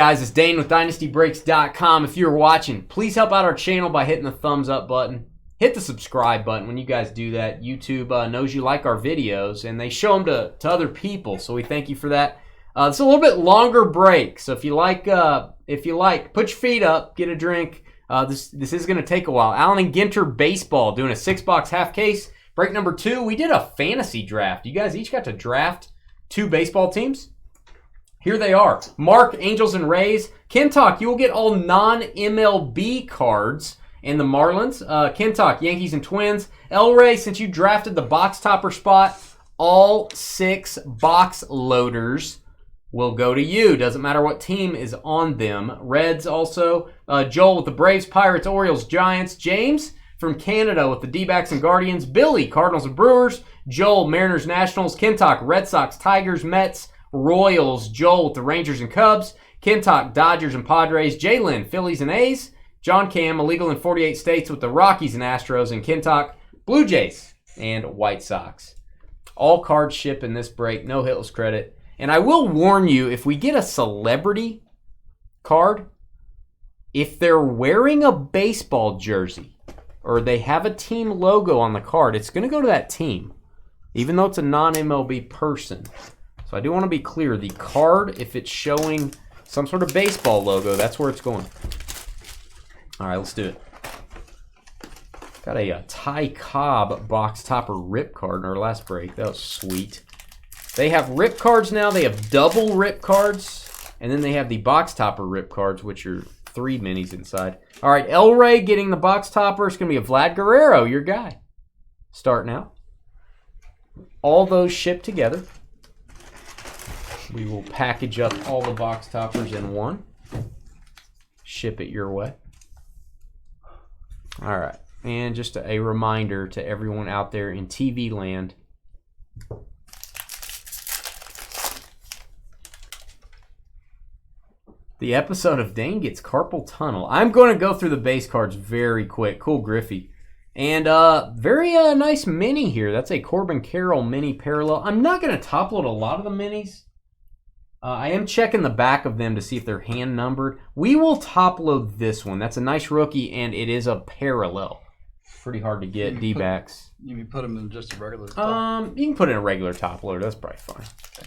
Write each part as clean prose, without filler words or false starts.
Guys, it's Dane with DynastyBreaks.com. If you're watching, please help out our channel by hitting the thumbs up button. Hit the subscribe button. When you guys do that, YouTube knows you like our videos, and they show them to other people, so we thank you for that. It's a little bit longer break, so if you like, put your feet up, get a drink. This is going to take a while. Allen and Ginter baseball, doing a 6-box half case. Break number 2, we did a fantasy draft. You guys each got to draft 2 baseball teams. Here they are. Mark, Angels and Rays. Kentuck, you will get all non-MLB cards. And the Marlins. Kentuck, Yankees and Twins. El Rey, since you drafted the box topper spot, all 6 box loaders will go to you. Doesn't matter what team is on them. Reds also. Joel with the Braves, Pirates, Orioles, Giants. James from Canada with the D-backs and Guardians. Billy, Cardinals and Brewers. Joel, Mariners, Nationals. Kentuck, Red Sox, Tigers, Mets, Royals. Joel with the Rangers and Cubs. Kentuck, Dodgers and Padres. Jalen, Phillies and A's. John Cam, illegal in 48 states with the Rockies and Astros. And Kentuck, Blue Jays and White Sox. All cards ship in this break. No hitless credit. And I will warn you, if we get a celebrity card, if they're wearing a baseball jersey or they have a team logo on the card, it's going to go to that team, even though it's a non-MLB person. So I do want to be clear. The card, if it's showing some sort of baseball logo, that's where it's going. All right, let's do it. Got a Ty Cobb box topper rip card in our last break. That was sweet. They have rip cards now. They have double rip cards. And then they have the box topper rip cards, which are 3 minis inside. All right, El Rey getting the box topper. It's going to be a Vlad Guerrero, your guy. Starting out. All those shipped together. We will package up all the box toppers in one. Ship it your way. All right. And just a reminder to everyone out there in TV land. The episode of Dane Gets Carpal Tunnel. I'm going to go through the base cards very quick. Cool Griffey. And very nice mini here. That's a Corbin Carroll mini parallel. I'm not going to top load a lot of the minis. I am checking the back of them to see if they're hand numbered. We will top load this one. That's a nice rookie, and it is a parallel. Pretty hard to get D-backs. You can put them in just a regular top? You can put in a regular top loader. That's probably fine. Okay.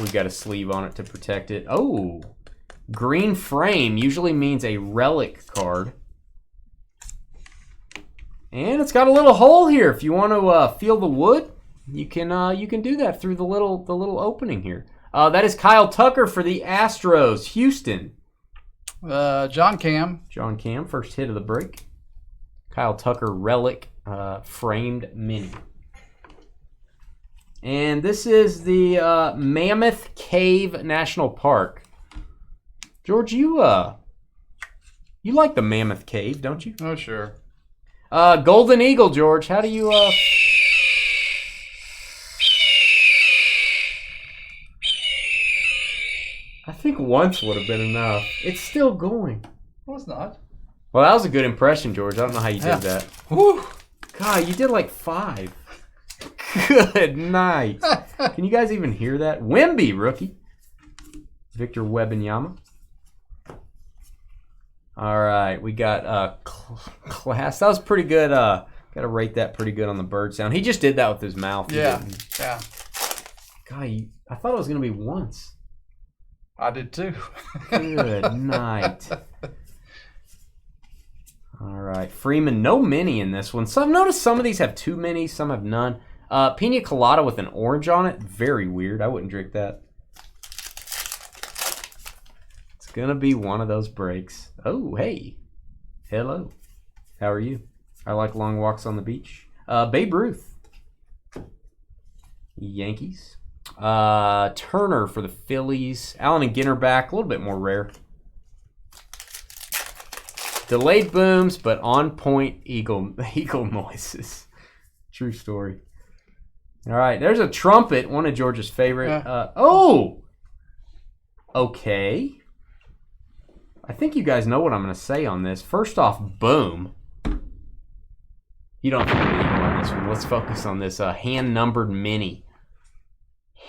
We got a sleeve on it to protect it. Oh, green frame usually means a relic card. And it's got a little hole here. If you want to feel the wood, you can do that through the little opening here. That is Kyle Tucker for the Astros, Houston. John Cam. John Cam, first hit of the break. Kyle Tucker relic framed mini. And this is the Mammoth Cave National Park. George, you like the Mammoth Cave, don't you? Oh, sure. Golden Eagle, George. How do you I think once would have been enough. It's still going. No, it's not. Well, that was a good impression, George. I don't know how you did that. Whew. God, you did like 5. Good night. Can you guys even hear that? Wemby, rookie. Victor Wembanyama. All right, we got Class. That was pretty good. Got to rate that pretty good on the bird sound. He just did that with his mouth. Yeah. God, I thought it was going to be once. I did too. Good night. All right, Freeman, no mini in this one. So I've noticed some of these have 2 minis, some have none. Pina Colada with an orange on it. Very weird. I wouldn't drink that. It's going to be one of those breaks. Oh, hey. Hello. How are you? I like long walks on the beach. Babe Ruth. Yankees. Turner for the Phillies. Allen and Ginter back. A little bit more rare. Delayed booms, but on point eagle noises. True story. All right, there's a trumpet, one of George's favorite. Okay. I think you guys know what I'm going to say on this. First off, boom. You don't have to believe on this one. Let's focus on this hand-numbered mini.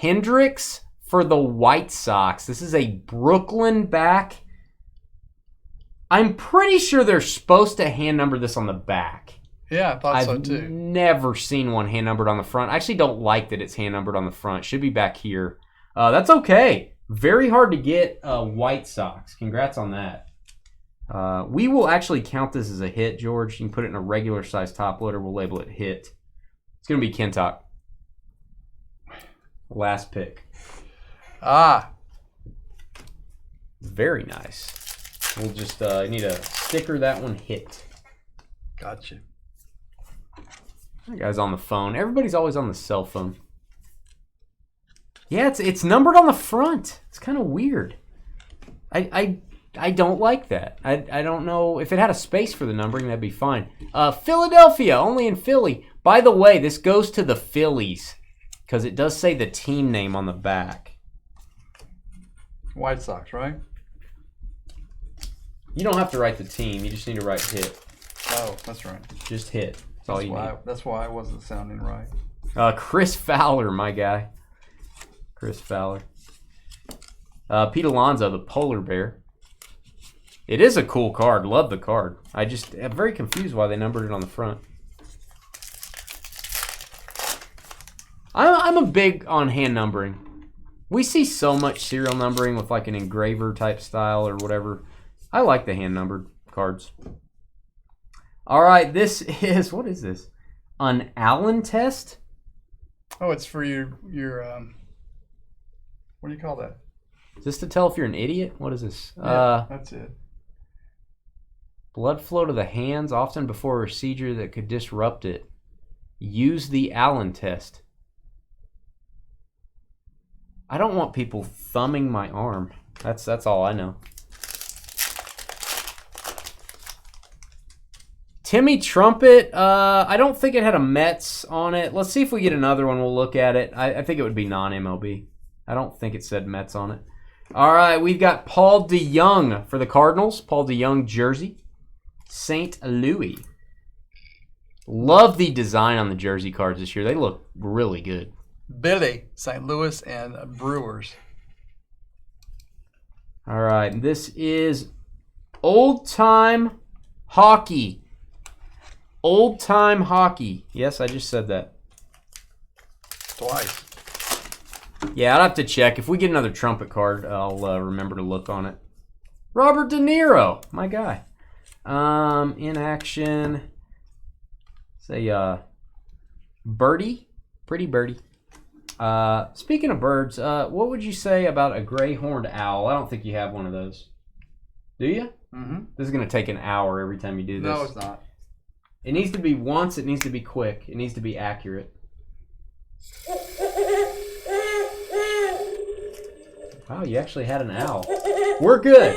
Hendricks for the White Sox. This is a Brooklyn back. I'm pretty sure they're supposed to hand number this on the back. Yeah, I thought so I've too. never seen one hand numbered on the front. I actually don't like that it's hand numbered on the front. Should be back here. That's okay. Very hard to get White Sox. Congrats on that. We will actually count this as a hit, George. You can put it in a regular size top loader. We'll label it hit. It's going to be Kintock. Last pick. Very nice. We'll just need a sticker that one hit. Gotcha. That guy's on the phone. Everybody's always on the cell phone. Yeah, it's numbered on the front. It's kind of weird. I don't like that. I don't know. If it had a space for the numbering, that'd be fine. Philadelphia, only in Philly. By the way, this goes to the Phillies because it does say the team name on the back. White Sox, right? You don't have to write the team. You just need to write hit. Oh, that's right. Just hit. That's all you need. That's why I wasn't sounding right. Chris Fowler, my guy. Chris Fowler. Pete Alonso, the polar bear. It is a cool card. Love the card. I'm very confused why they numbered it on the front. I'm a big on hand numbering. We see so much serial numbering with like an engraver type style or whatever. I like the hand numbered cards. All right, this is, what is this? An Allen test? Oh, it's for your what do you call that? Is this to tell if you're an idiot? What is this? Yeah, that's it. Blood flow to the hands, often before a procedure that could disrupt it. Use the Allen test. I don't want people thumbing my arm. That's all I know. Timmy Trumpet, I don't think it had a Mets on it. Let's see if we get another one. We'll look at it. I think it would be non-MLB. I don't think it said Mets on it. All right, we've got Paul DeYoung for the Cardinals. Paul DeYoung jersey. St. Louis. Love the design on the jersey cards this year. They look really good. Billy, St. Louis and Brewers. All right, this is Old Time Hockey. Old Time Hockey. Yes, I just said that. Twice. Yeah, I'll have to check. If we get another trumpet card, I'll remember to look on it. Robert De Niro, my guy. In action. Say, birdie. Pretty birdie. Speaking of birds, what would you say about a gray horned owl? I don't think you have one of those. Do you? Mm-hmm. This is going to take an hour every time you do this. No, it's not. It needs to be once. It needs to be quick. It needs to be accurate. Wow, you actually had an owl. We're good.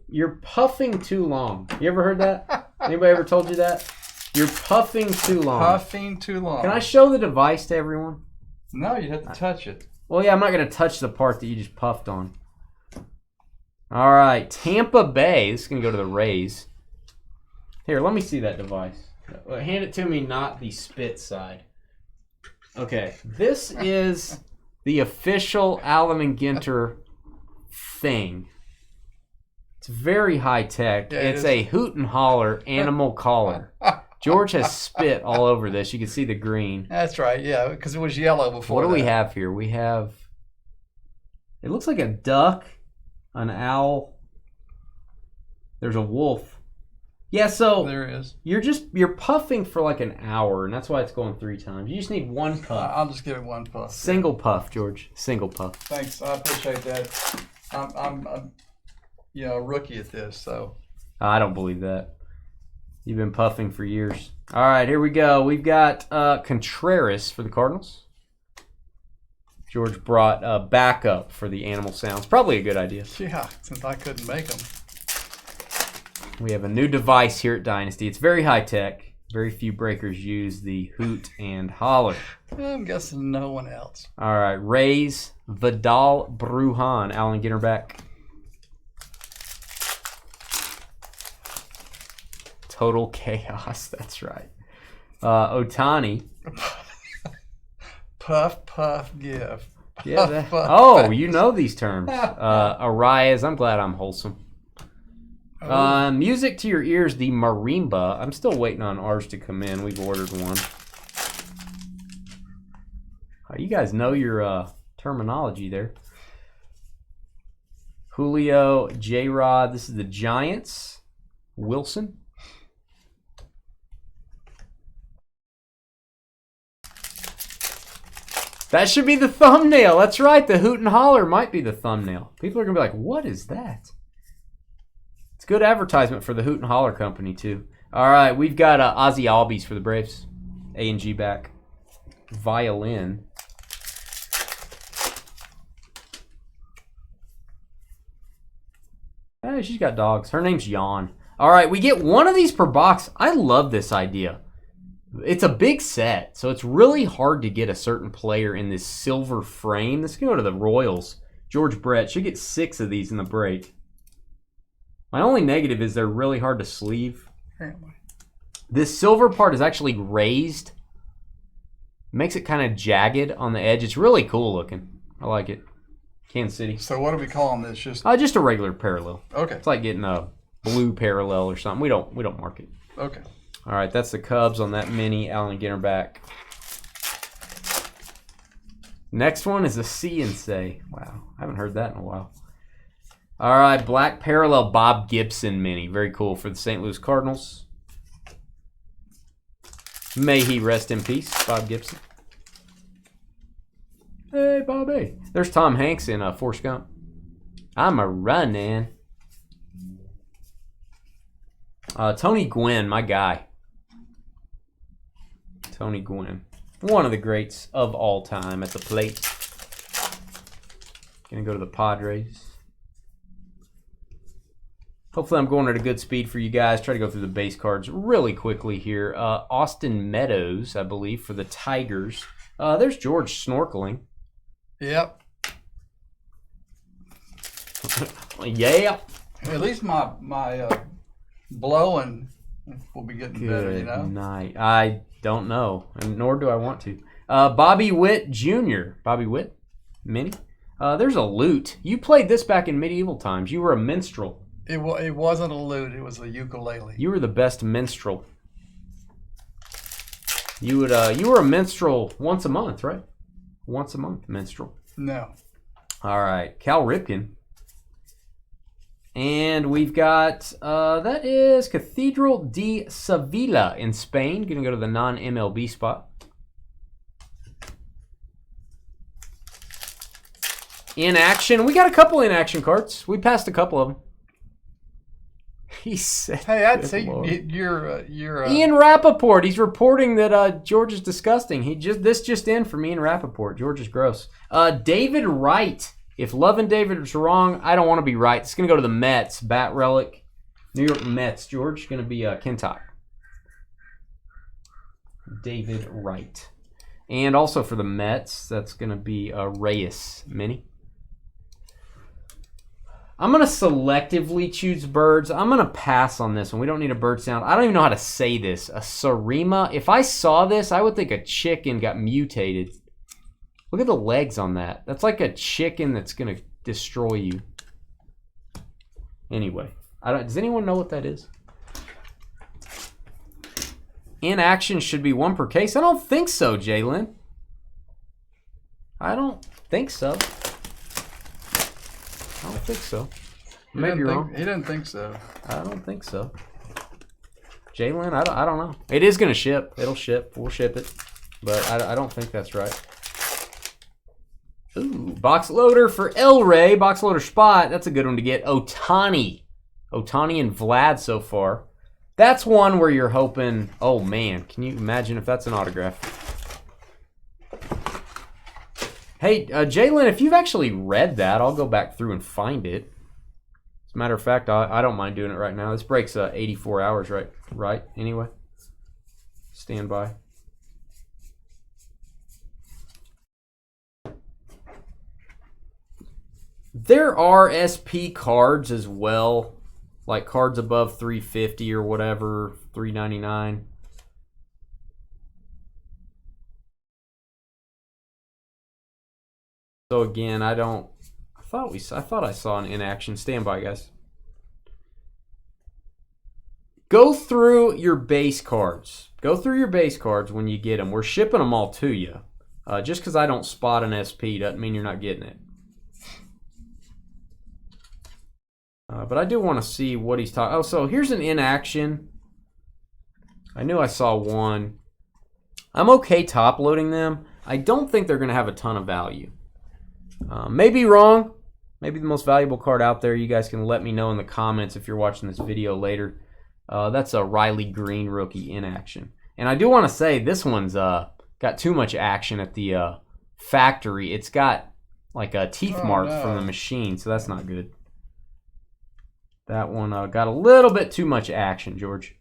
You're puffing too long. You ever heard that? Anybody ever told you that? You're puffing too long. Puffing too long. Can I show the device to everyone? No, you have to touch it. Well, yeah, I'm not going to touch the part that you just puffed on. All right, Tampa Bay. This is going to go to the Rays. Here, let me see that device. Hand it to me, not the spit side. Okay, this is the official Allen and Ginter thing. It's very high tech. Yeah, it's a hoot and holler animal collar. George has spit all over this. You can see the green. That's right, yeah, because it was yellow before. What do we have here? We have, it looks like a duck, an owl. There's a wolf. Yeah, so there is. You're puffing for like an hour, and that's why it's going 3 times. You just need one puff. I'll just give it one puff. Single puff, George. Single puff. Thanks, I appreciate that. I'm a rookie at this, so. I don't believe that. You've been puffing for years. All right, here we go. We've got Contreras for the Cardinals. George brought backup for the animal sounds. Probably a good idea. Yeah, since I couldn't make them. We have a new device here at Dynasty. It's very high tech. Very few breakers use the hoot and holler. I'm guessing no one else. All right, Rays, Vidal Brujan, Allen Ginter back. Total chaos, that's right. Otani. Puff, puff, give. Yeah. Oh, you know these terms. Arias. I'm glad I'm wholesome. Music to your ears, the marimba. I'm still waiting on ours to come in. We've ordered one. You guys know your terminology there. Julio, J-Rod. This is the Giants. Wilson. That should be the thumbnail. That's right. The hoot and holler might be the thumbnail. People are going to be like, what is that? It's good advertisement for the hoot and holler company, too. All right. We've got Ozzy Albies for the Braves. A&G back. Violin. Hey, she's got dogs. Her name's Yawn. All right. We get one of these per box. I love this idea. It's a big set, so it's really hard to get a certain player in this silver frame. Let's go to the Royals. George Brett should get 6 of these in the break. My only negative is they're really hard to sleeve. This silver part is actually raised. Makes it kind of jagged on the edge. It's really cool looking. I like it. Kansas City. So what are we calling this? Just a regular parallel. Okay. It's like getting a blue parallel or something. We don't mark it. Okay. All right, that's the Cubs on that mini Allen Ginter back. Next one is a See and Say. Wow, I haven't heard that in a while. All right, black parallel Bob Gibson mini. Very cool for the St. Louis Cardinals. May he rest in peace, Bob Gibson. Hey, Bobby. There's Tom Hanks in Forrest Gump. I'm a runnin'. Tony Gwynn, my guy. Tony Gwynn. One of the greats of all time at the plate. Gonna go to the Padres. Hopefully I'm going at a good speed for you guys. Try to go through the base cards really quickly here. Austin Meadows, I believe, for the Tigers. There's George snorkeling. Yep. Yeah. At least my blowing will be getting better, you know? Good night. I don't know, and nor do I want to. Bobby Witt Jr. Bobby Witt, mini. There's a lute. You played this back in medieval times. You were a minstrel. It wasn't a lute. It was a ukulele. You were the best minstrel. You were a minstrel once a month, right? Once a month, minstrel. No. All right, Cal Ripken. And we've got, that is Cathedral de Sevilla in Spain. Going to go to the non-MLB spot. In action. We got a couple in action cards. We passed a couple of them. He said, "Hey, that's you're Ian Rappaport. He's reporting that George is disgusting. This just in from Ian Rappaport. George is gross. David Wright. If Love and David is wrong, I don't want to be right. It's going to go to the Mets. Bat Relic. New York Mets. George going to be Kintock. David Wright. And also for the Mets, that's going to be Reyes mini. I'm going to selectively choose birds. I'm going to pass on this one. We don't need a bird sound. I don't even know how to say this. A Sarima. If I saw this, I would think a chicken got mutated. Look at the legs on that. That's like a chicken that's going to destroy you. Anyway, does anyone know what that is? In action should be 1 per case. I don't think so, Jalen. I don't think so. I don't think so. Maybe you're wrong. He didn't think so. I don't think so. Jalen, I don't know. It is going to ship. It'll ship. We'll ship it. But I don't think that's right. Ooh, box loader for El Rey. Box loader spot. That's a good one to get. Ohtani. Ohtani and Vlad so far. That's one where you're hoping, oh man, can you imagine if that's an autograph? Hey, Jalen, if you've actually read that, I'll go back through and find it. As a matter of fact, I don't mind doing it right now. This breaks 84 hours, right? Anyway, stand by. There are SP cards as well, like cards above 350 or whatever, 399. So again, I thought I saw an in action. Stand by, guys. Go through your base cards. Go through your base cards when you get them. We're shipping them all to you. Just because I don't spot an SP doesn't mean you're not getting it. But I do want to see what he's talking. Oh, so here's an in action. I knew I saw one. I'm okay top loading them. I don't think they're going to have a ton of value. Maybe wrong. Maybe the most valuable card out there. You guys can let me know in the comments if you're watching this video later. That's a Riley Green rookie in action. And I do want to say this one's got too much action at the factory. It's got like teeth marks from the machine, so that's not good. That one got a little bit too much action, George.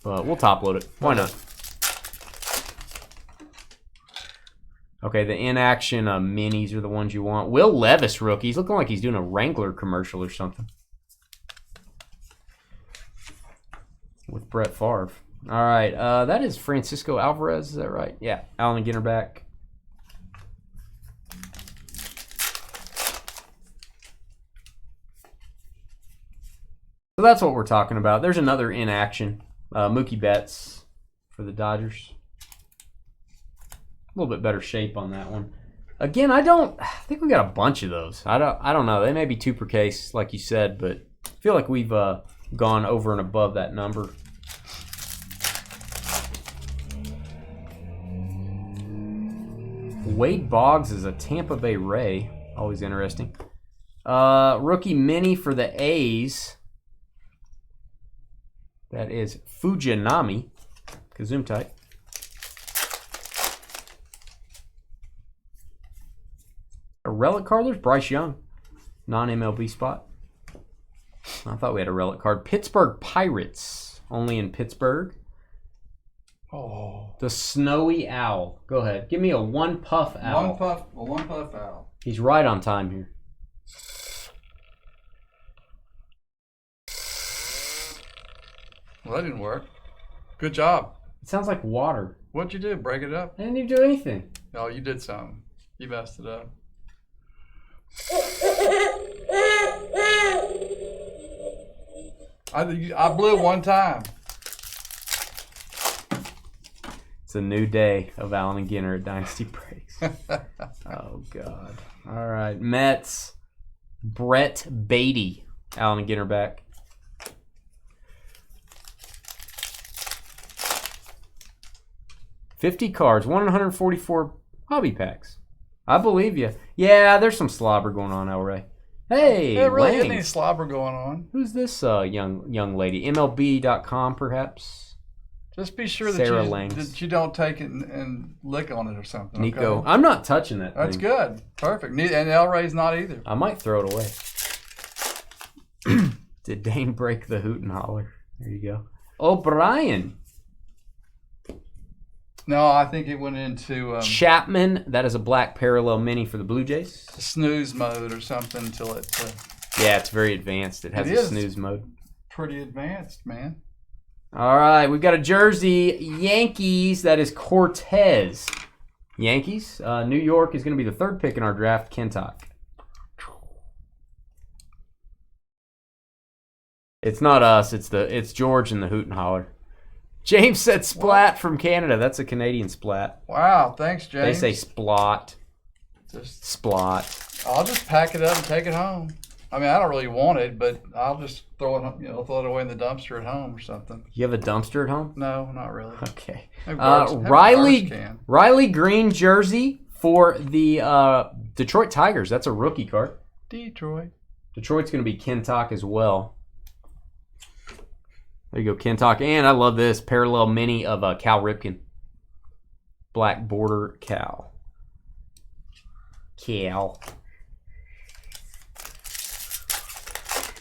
But we'll top load it. Why not? Okay, the in-action minis are the ones you want. Will Levis rookies. Looking like he's doing a Wrangler commercial or something. With Brett Favre. All right, that is Francisco Alvarez. Is that right? Yeah, Allen Ginter back. So that's what we're talking about. There's another in-action. Mookie Betts for the Dodgers. A little bit better shape on that one. Again, I think we got a bunch of those. I don't know. They may be 2 per case, like you said, but I feel like we've gone over and above that number. Wade Boggs is a Tampa Bay Ray. Always interesting. Rookie mini for the A's. That is Fujinami. Zoom tight. A relic card. There's Bryce Young. Non-MLB spot. I thought we had a relic card. Pittsburgh Pirates. Only in Pittsburgh. Oh. The Snowy Owl. Go ahead. Give me a one puff owl. One puff owl. He's right on time here. Well, that didn't work. Good job. It sounds like water. What'd you do? Break it up? I didn't even do anything. No, you did something. You messed it up. I blew one time. It's a new day of Allen and Ginter at Dynasty Breaks. Oh, God. All right. Mets. Brett Beatty. Allen and Ginter back. $50 cards. 144 hobby packs. I believe you. Yeah, there's some slobber going on, El Ray. Hey, there really Lang. isn't any slobber going on. Who's this young lady? MLB.com, perhaps? Just be sure that you don't take it and lick on it or something. Nico. Okay? I'm not touching that thing. That's good. Perfect. And El Ray's not either. I might throw it away. Did Dane break the hoot and holler? There you go. O'Brien. No, I think it went into Chapman. That is a black parallel mini for the Blue Jays. Snooze mode or something until it. Yeah, it's very advanced. It has a snooze mode. Pretty advanced, man. All right, we've got a jersey. Yankees. That is Cortez. Yankees. New York is going to be the 3rd pick in our draft. Kentuck. It's not us. It's George and the hoot and holler. James said splat from Canada. That's a Canadian splat. Wow, thanks, James. They say splot. Just splot. I'll just pack it up and take it home. I mean, I don't really want it, but I'll just throw it away in the dumpster at home or something. You have a dumpster at home? No, not really. Okay. Riley Green jersey for the Detroit Tigers. That's a rookie card. Detroit's going to be Kentuck as well. There you go, Kentuck. And I love this parallel mini of Cal Ripken. Black border Cal.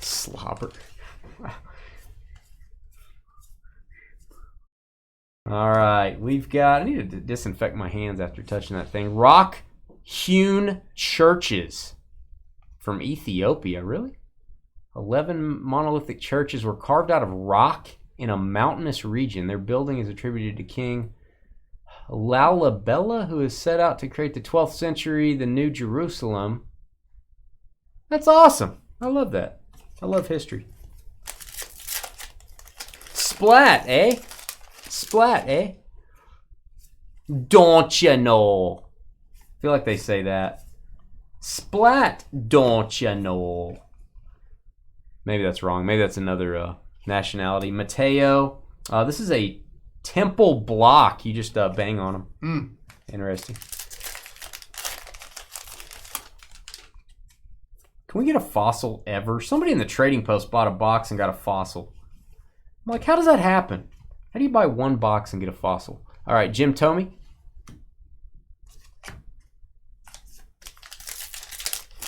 Slobber. All right, we've got... I need to disinfect my hands after touching that thing. Rock-hewn churches from Ethiopia. Really? 11 monolithic churches were carved out of rock in a mountainous region. Their building is attributed to King Lalabella, who is set out to create the 12th century, the New Jerusalem. That's awesome. I love that. I love history. Splat, eh? Splat, eh? Don't you know? I feel like they say that. Splat, don't you know? Maybe that's wrong. Maybe that's another nationality. Mateo. This is a temple block. You just bang on them. Interesting. Can we get a fossil ever? Somebody in the trading post bought a box and got a fossil. I'm like, how does that happen? How do you buy one box and get a fossil? All right, Jim Tomey.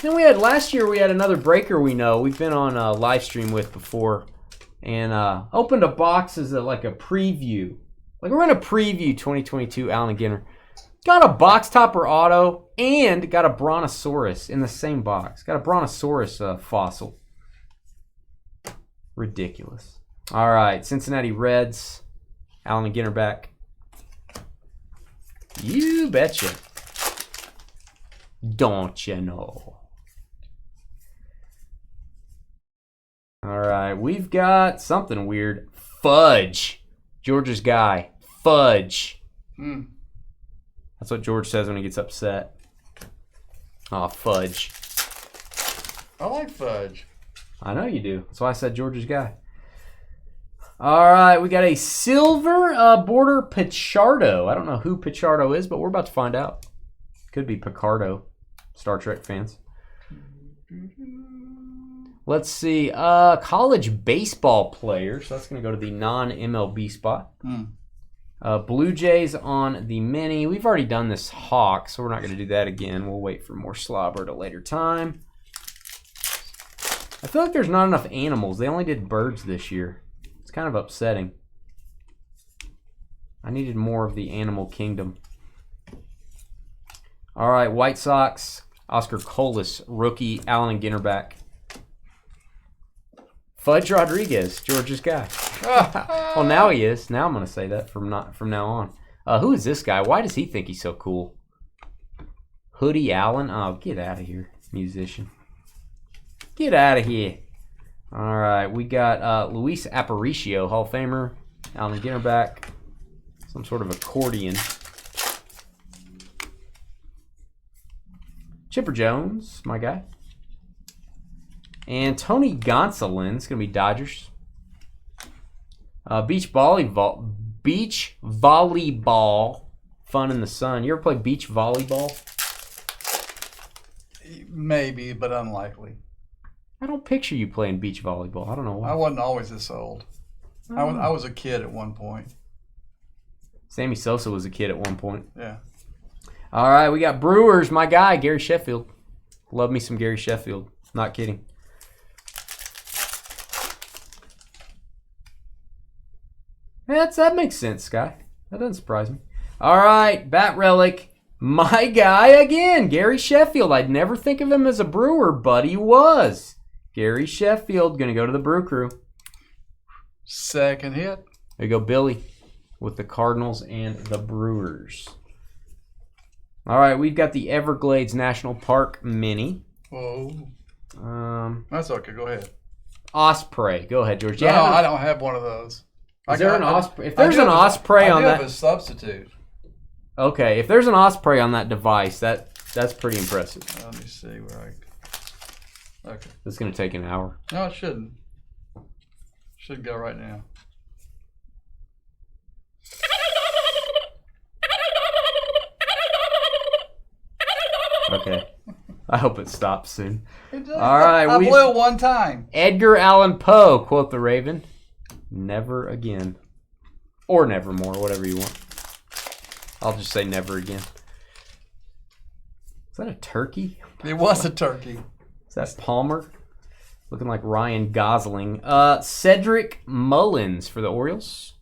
Then we had last year. We had another breaker we know we've been on a live stream with before, and opened a box as like a preview. Like we're gonna preview 2022 Allen and Ginter. Got a box topper auto and got a Brontosaurus in the same box. Got a Brontosaurus fossil. Ridiculous. All right, Cincinnati Reds. Allen and Ginter back. You betcha. Don't you know? All right, we've got something weird. Fudge. George's guy. Fudge. That's what George says when he gets upset. Aw, fudge. I like fudge. I know you do. That's why I said George's guy. All right, we got a silver border Pichardo. I don't know who Pichardo is, but we're about to find out. Could be Picardo. Star Trek fans. Let's see. College baseball player. So that's going to go to the non-MLB spot. Blue Jays on the mini. We've already done this Hawk, so we're not going to do that again. We'll wait for more slobber at a later time. I feel like there's not enough animals. They only did birds this year. It's kind of upsetting. I needed more of the animal kingdom. All right, White Sox. Oscar Colas, rookie. Allen and Ginter back. Fudge Rodriguez, George's guy. Well, now he is. Now I'm going to say that from now on. Who is this guy? Why does he think he's so cool? Hoodie Allen? Oh, get out of here, musician. Get out of here. All right, we got Luis Aparicio, Hall of Famer. Allen and Ginter back. Some sort of accordion. Chipper Jones, my guy. And Tony Gonsolin's going to be Dodgers. Beach volleyball. Fun in the sun. You ever play beach volleyball? Maybe, but unlikely. I don't picture you playing beach volleyball. I don't know why. I wasn't always this old. I was a kid at one point. Sammy Sosa was a kid at one point. Yeah. All right, we got Brewers, my guy, Gary Sheffield. Love me some Gary Sheffield. Not kidding. That makes sense, Sky. That doesn't surprise me. All right, Bat Relic, my guy again, Gary Sheffield. I'd never think of him as a Brewer, but he was. Gary Sheffield, going to go to the Brew Crew. Second hit. There you go, Billy, with the Cardinals and the Brewers. All right, we've got the Everglades National Park Mini. Whoa. That's okay. Go ahead. Osprey. Go ahead, George. No, I don't have one of those. Is there an Osprey? If there's an Osprey on that, I have a substitute. Okay, if there's an Osprey on that device, that's pretty impressive. Let me see where I. Okay. It's gonna take an hour. No, it shouldn't. Should go right now. Okay. I hope it stops soon. All right, I blew it one time. Edgar Allan Poe, quote the Raven. Never again. Or nevermore, whatever you want. I'll just say never again. Is that a turkey? It was a turkey. Is that Palmer? Looking like Ryan Gosling. Cedric Mullins for the Orioles.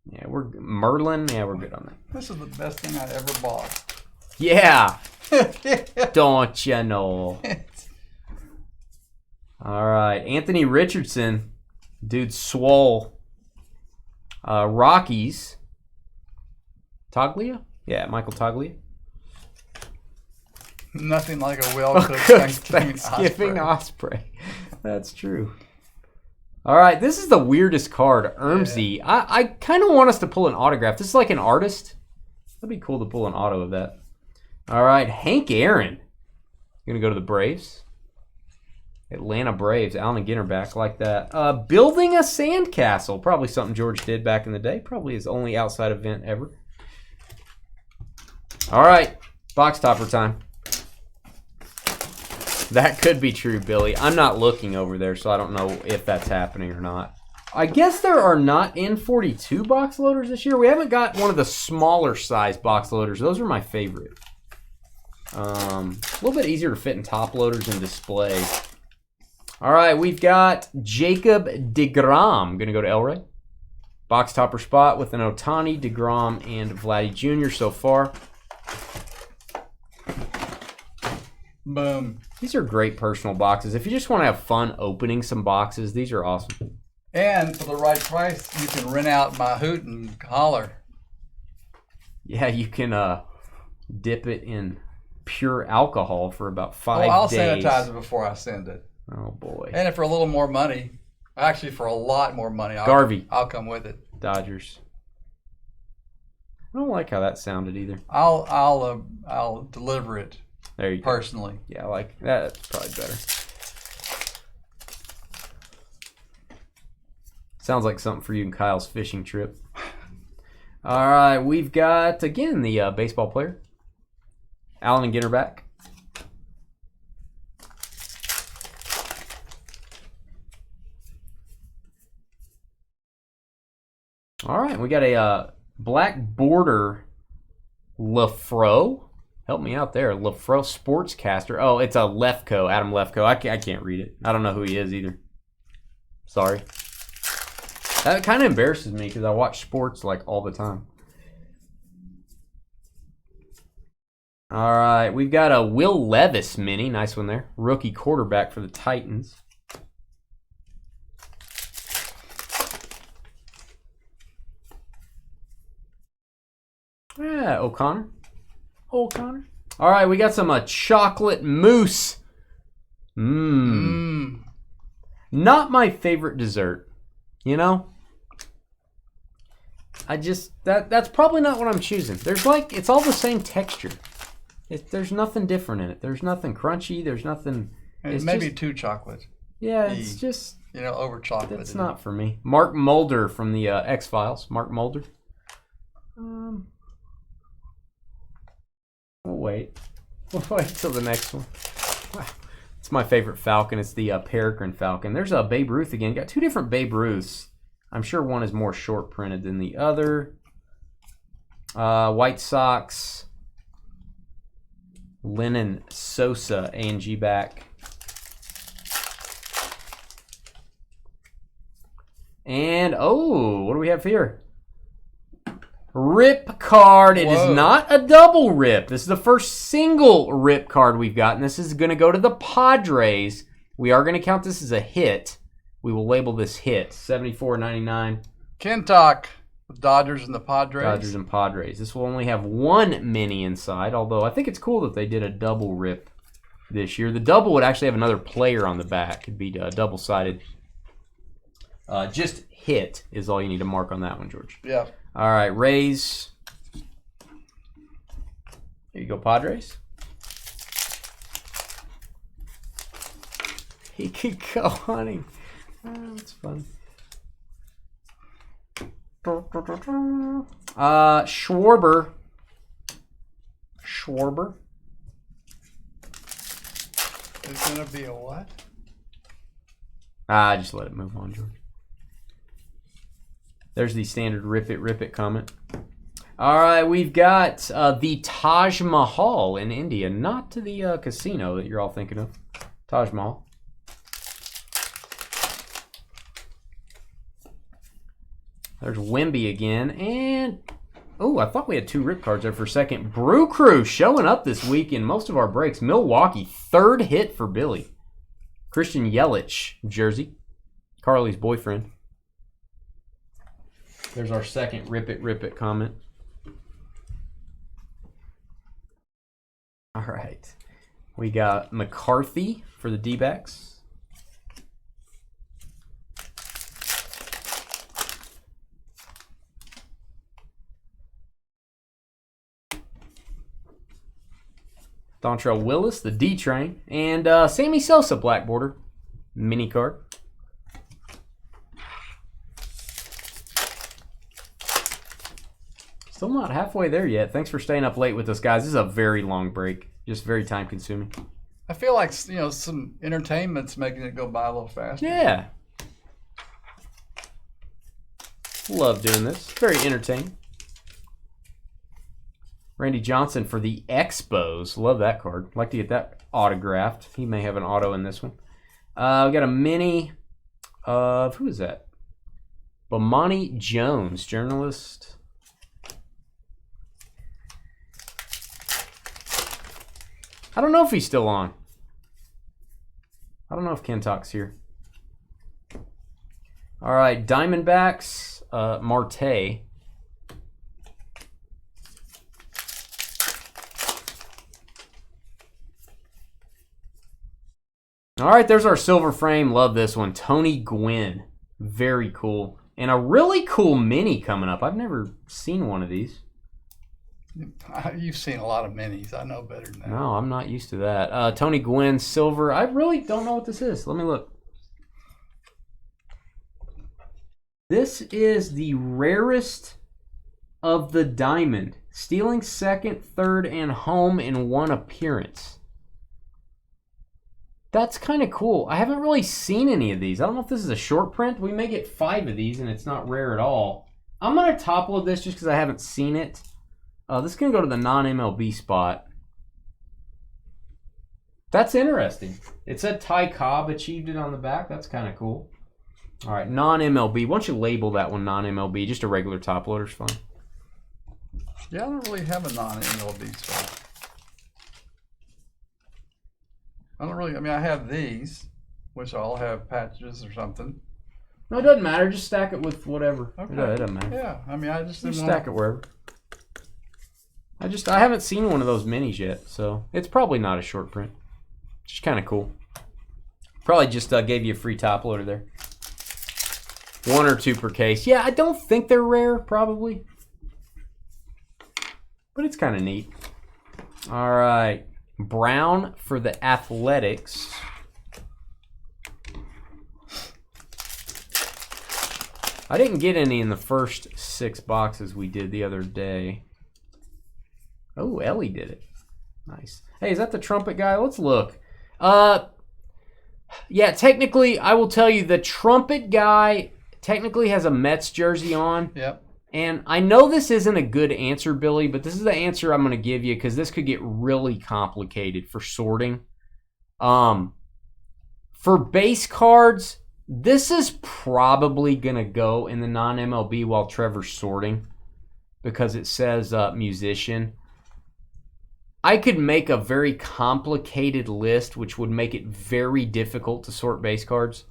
Yeah, Merlin. Yeah, we're good on that. This is the best thing I ever bought. Yeah. Don't you know? All right. Anthony Richardson. Dude, swole. Rockies. Toglia? Yeah, Michael Toglia. Nothing like a well-cooked Thanksgiving osprey. That's true. All right, this is the weirdest card, Ermsey. Yeah. I kind of want us to pull an autograph. This is like an artist. That'd be cool to pull an auto of that. All right, Hank Aaron. Going to go to the Braves. Atlanta Braves. Allen and Ginter back like that. Building a sandcastle. Probably something George did back in the day. Probably his only outside event ever. All right, box topper time. That could be true, Billy. I'm not looking over there, so I don't know if that's happening or not. I guess there are not N42 box loaders this year. We haven't got one of the smaller size box loaders. Those are my favorite. A little bit easier to fit in top loaders and display. All right, we've got Jacob deGrom. Going to go to El Rey. Box topper spot with an Ohtani, deGrom, and Vladdy Jr. so far. Boom. These are great personal boxes. If you just want to have fun opening some boxes, these are awesome. And for the right price, you can rent out my hoot and holler. Yeah, you can dip it in pure alcohol for about 5 I'll days. sanitize it before I send it. Oh, boy. And if for a little more money, actually for a lot more money, I'll come with it. Dodgers. I don't like how that sounded either. I'll deliver it. There you personally. Go. Yeah, I like that. That's probably better. Sounds like something for you and Kyle's fishing trip. All right, we've got, again, the baseball player. Allen and Ginter back. All right, we got a black border Lafro. Help me out there. Lafro Sportscaster. Oh, it's a Lefko, Adam Lefko. I can't read it. I don't know who he is either. Sorry. That kind of embarrasses me because I watch sports like all the time. All right, we've got a Will Levis mini. Nice one there. Rookie quarterback for the Titans. Yeah, O'Connor. All right, we got some chocolate mousse. Not my favorite dessert. You know? That's probably not what I'm choosing. It's all the same texture. There's nothing different in it. There's nothing crunchy. There's nothing. It's maybe too chocolate. Yeah, it's just. Over chocolate. That's not for me. Mark Mulder from the X-Files. Mark Mulder. We'll wait till the next one. Wow. It's my favorite Falcon. It's the Peregrine Falcon. There's a Babe Ruth again. Got two different Babe Ruths. I'm sure one is more short printed than the other. White Sox. Lennon Sosa, A&G back. And, what do we have here? Rip card. It is not a double rip. This is the first single rip card we've got, and this is going to go to the Padres. We are going to count this as a hit. We will label this hit. 74.99. Kentuck. Dodgers and the Padres. Dodgers and Padres. This will only have one mini inside, although I think it's cool that they did a double rip this year. The double would actually have another player on the back. It'd be double-sided. Just hit is all you need to mark on that one, George. Yeah. All right, Rays. Here you go, Padres. He could go hunting. Oh, that's fun. Schwarber. It's going to be a what? Just let it move on, George. There's the standard rip it comment. All right, we've got the Taj Mahal in India. Not to the casino that you're all thinking of. Taj Mahal. There's Wemby again. And, I thought we had two rip cards there for a second. Brew Crew showing up this week in most of our breaks. Milwaukee, third hit for Billy. Christian Yelich jersey. Carly's boyfriend. There's our second rip it comment. All right. We got McCarthy for the D-backs. Dontrell Willis, the D-Train. And Sammy Sosa, black border. Mini card. Still not halfway there yet. Thanks for staying up late with us, guys. This is a very long break. Just very time consuming. I feel like, you know, some entertainment's making it go by a little faster. Yeah. Love doing this. Very entertaining. Randy Johnson for the Expos. Love that card. Like to get that autographed. He may have an auto in this one. We got a mini of, who is that? Bomani Jones, journalist. I don't know if he's still on. I don't know if Ken Talk's here. All right, Diamondbacks, Marte. All right, there's our silver frame. Love this one. Tony Gwynn. Very cool. And a really cool mini coming up. I've never seen one of these. You've seen a lot of minis. I know better than that. No, I'm not used to that. Tony Gwynn, silver. I really don't know what this is. Let me look. This is the rarest of the diamond. Stealing second, third, and home in one appearance. That's kind of cool. I haven't really seen any of these. I don't know if this is a short print. We may get 5 of these, and it's not rare at all. I'm going to top load this just because I haven't seen it. This is going to go to the non-MLB spot. That's interesting. It said Ty Cobb achieved it on the back. That's kind of cool. All right, non-MLB. Why don't you label that one non-MLB? Just a regular top loader's fine. Yeah, I don't really have a non-MLB spot. I don't really, I mean, I have these, which all have patches or something. No, it doesn't matter. Just stack it with whatever. Okay. It doesn't matter. Yeah, I mean, I just didn't stack it wherever. I haven't seen one of those minis yet, so it's probably not a short print. Just kind of cool. Probably just gave you a free top loader there. 1 or 2 per case. Yeah, I don't think they're rare, probably. But it's kind of neat. All right. Brown for the Athletics. I didn't get any in the first 6 boxes we did the other day. Oh, Ellie did it. Nice. Hey, is that the trumpet guy? Let's look. Yeah, technically, I will tell you, the trumpet guy technically has a Mets jersey on. Yep. And I know this isn't a good answer, Billy, but this is the answer I'm going to give you because this could get really complicated for sorting. For base cards, this is probably going to go in the non-MLB while Trevor's sorting because it says musician. I could make a very complicated list, which would make it very difficult to sort base cards.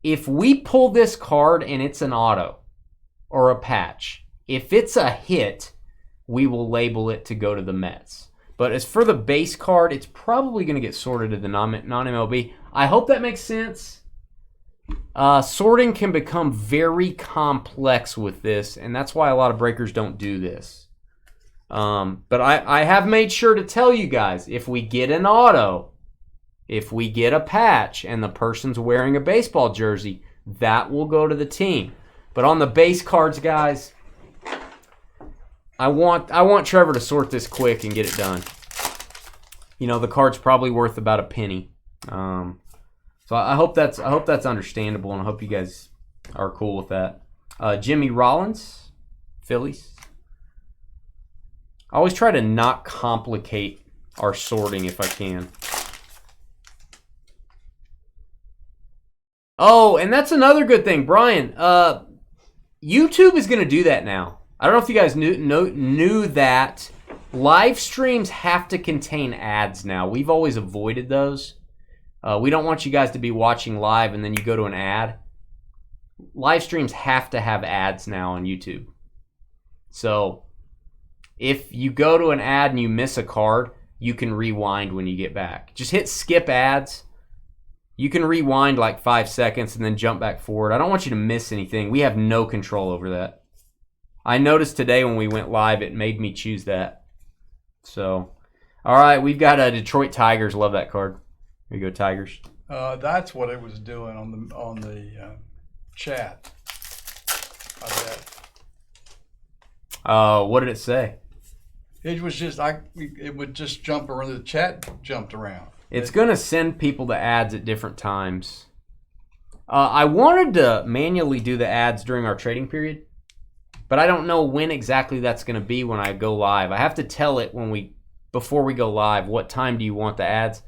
If we pull this card and it's an auto or a patch, if it's a hit, we will label it to go to the Mets. But as for the base card, it's probably going to get sorted to the non-MLB. I hope that makes sense. Sorting can become very complex with this, and that's why a lot of breakers don't do this. But I have made sure to tell you guys, if we get an auto, if we get a patch, and the person's wearing a baseball jersey, that will go to the team. But on the base cards, guys, I want Trevor to sort this quick and get it done. You know, the card's probably worth about a penny. So I hope that's understandable, and I hope you guys are cool with that. Jimmy Rollins, Phillies. I always try to not complicate our sorting if I can. Oh, and that's another good thing, Brian. YouTube is going to do that now. I don't know if you guys knew that. Live streams have to contain ads now. We've always avoided those. We don't want you guys to be watching live and then you go to an ad. Live streams have to have ads now on YouTube. So if you go to an ad and you miss a card, you can rewind when you get back. Just hit skip ads. You can rewind like 5 seconds and then jump back forward. I don't want you to miss anything. We have no control over that. I noticed today when we went live, it made me choose that. So, all right, we've got Detroit Tigers. Love that card. Here you go, Tigers. That's what it was doing on the chat. I bet. What did it say? It was just it would just jump around. The chat jumped around. It's going to send people the ads at different times. I wanted to manually do the ads during our trading period, but I don't know when exactly that's going to be when I go live. I have to tell it before we go live, what time do you want the ads?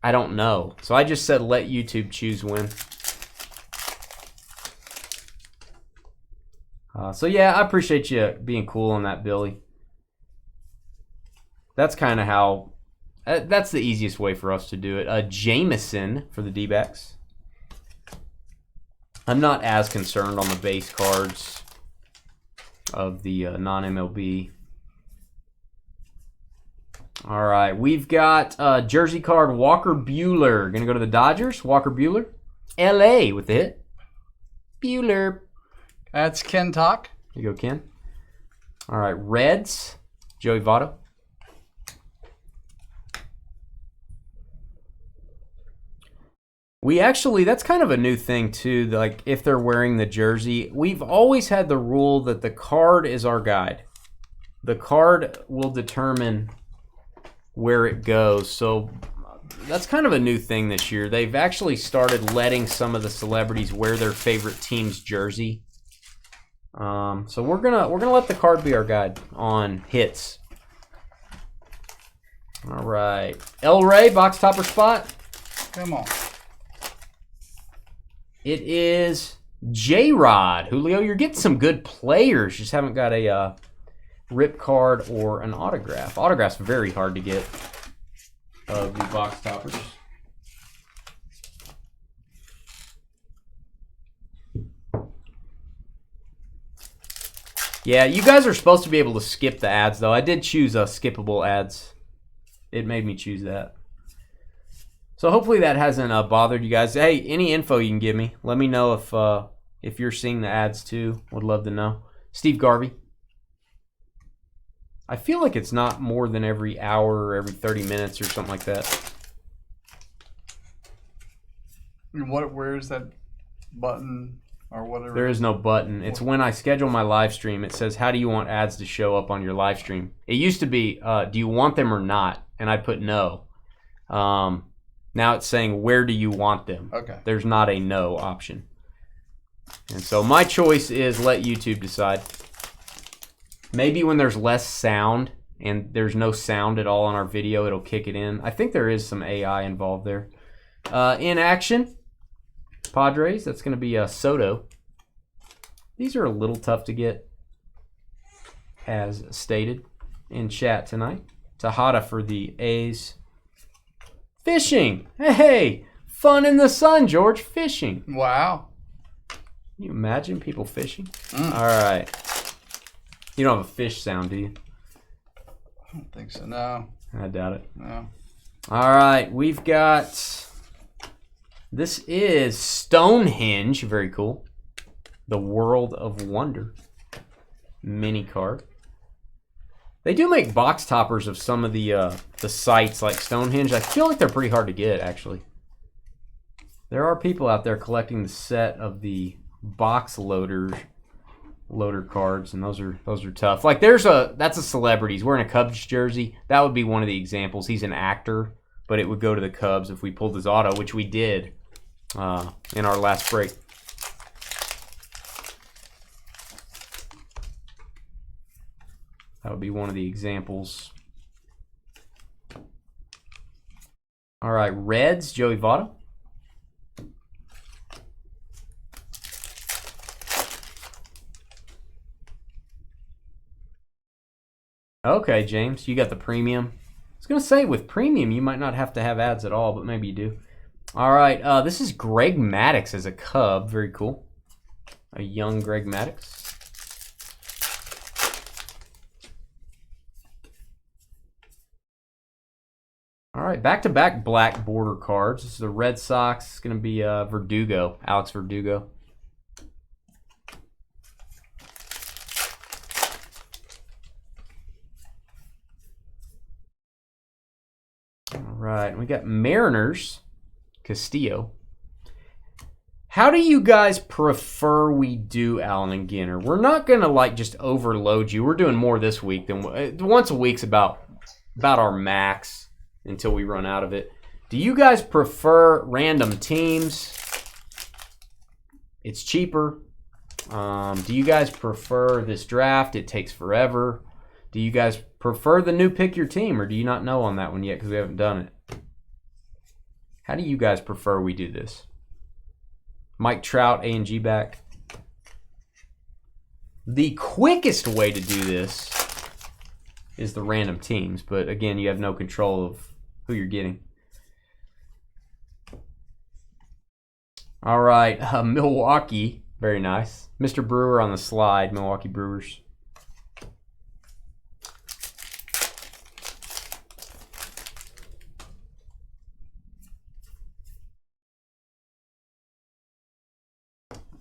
I don't know. So I just said let YouTube choose when. So yeah, I appreciate you being cool on that, Billy. That's kind of how... that's the easiest way for us to do it. Jameson for the D-backs. I'm not as concerned on the base cards of the non-MLB. All right, we've got jersey card Walker Buehler. Going to go to the Dodgers. Walker Buehler. LA with the hit. Buehler. That's Ken Talk. Here you go, Ken. All right, Reds. Joey Votto. We actually, that's kind of a new thing too, like if they're wearing the jersey. We've always had the rule that the card is our guide. The card will determine where it goes. So that's kind of a new thing this year. They've actually started letting some of the celebrities wear their favorite team's jersey. So we're gonna let the card be our guide on hits. All right, El Rey box topper spot. Come on. It is J-Rod. Julio, you're getting some good players. Just haven't got a rip card or an autograph. Autograph's very hard to get of the box toppers. Yeah, you guys are supposed to be able to skip the ads, though. I did choose skippable ads. It made me choose that. So hopefully that hasn't bothered you guys. Hey, any info you can give me. Let me know if you're seeing the ads too. Would love to know. Steve Garvey. I feel like it's not more than every hour or every 30 minutes or something like that. Where is that button or whatever? There is no button. It's when I schedule my live stream. It says, how do you want ads to show up on your live stream? It used to be, do you want them or not? And I put no. Now it's saying, where do you want them? Okay. There's not a no option. And so my choice is let YouTube decide. Maybe when there's less sound and there's no sound at all on our video, it'll kick it in. I think there is some AI involved there. In action, Padres, that's going to be Soto. These are a little tough to get, as stated in chat tonight. Tejada for the A's. Fishing. Hey, fun in the sun, George. Fishing. Wow. Can you imagine people fishing? All right. You don't have a fish sound, do you? I don't think so, no. I doubt it. No. All right, we've got... This is Stonehenge. Very cool. The World of Wonder mini card. They do make box toppers of some of the sites like Stonehenge. I feel like they're pretty hard to get, actually. There are people out there collecting the set of the box loader cards, and those are tough. Like that's a celebrity. He's wearing a Cubs jersey. That would be one of the examples. He's an actor, but it would go to the Cubs if we pulled his auto, which we did in our last break. That would be one of the examples. All right, Reds, Joey Votto. Okay, James, you got the premium. I was going to say, with premium, you might not have to have ads at all, but maybe you do. All right, this is Greg Maddux as a Cub. Very cool. A young Greg Maddux. All right, back-to-back black border cards. This is the Red Sox. It's going to be Verdugo, Alex Verdugo. All right, we got Mariners, Castillo. How do you guys prefer we do Allen and Ginter? We're not going to like just overload you. We're doing more this week than once a week's about our max until we run out of it. Do you guys prefer random teams? It's cheaper. Do you guys prefer this draft? It takes forever. Do you guys prefer the new pick your team, or do you not know on that one yet because we haven't done it? How do you guys prefer we do this? Mike Trout, A and G back. The quickest way to do this is the random teams, but again, you have no control of who you're getting. All right, Milwaukee, very nice. Mr. Brewer on the slide, Milwaukee Brewers.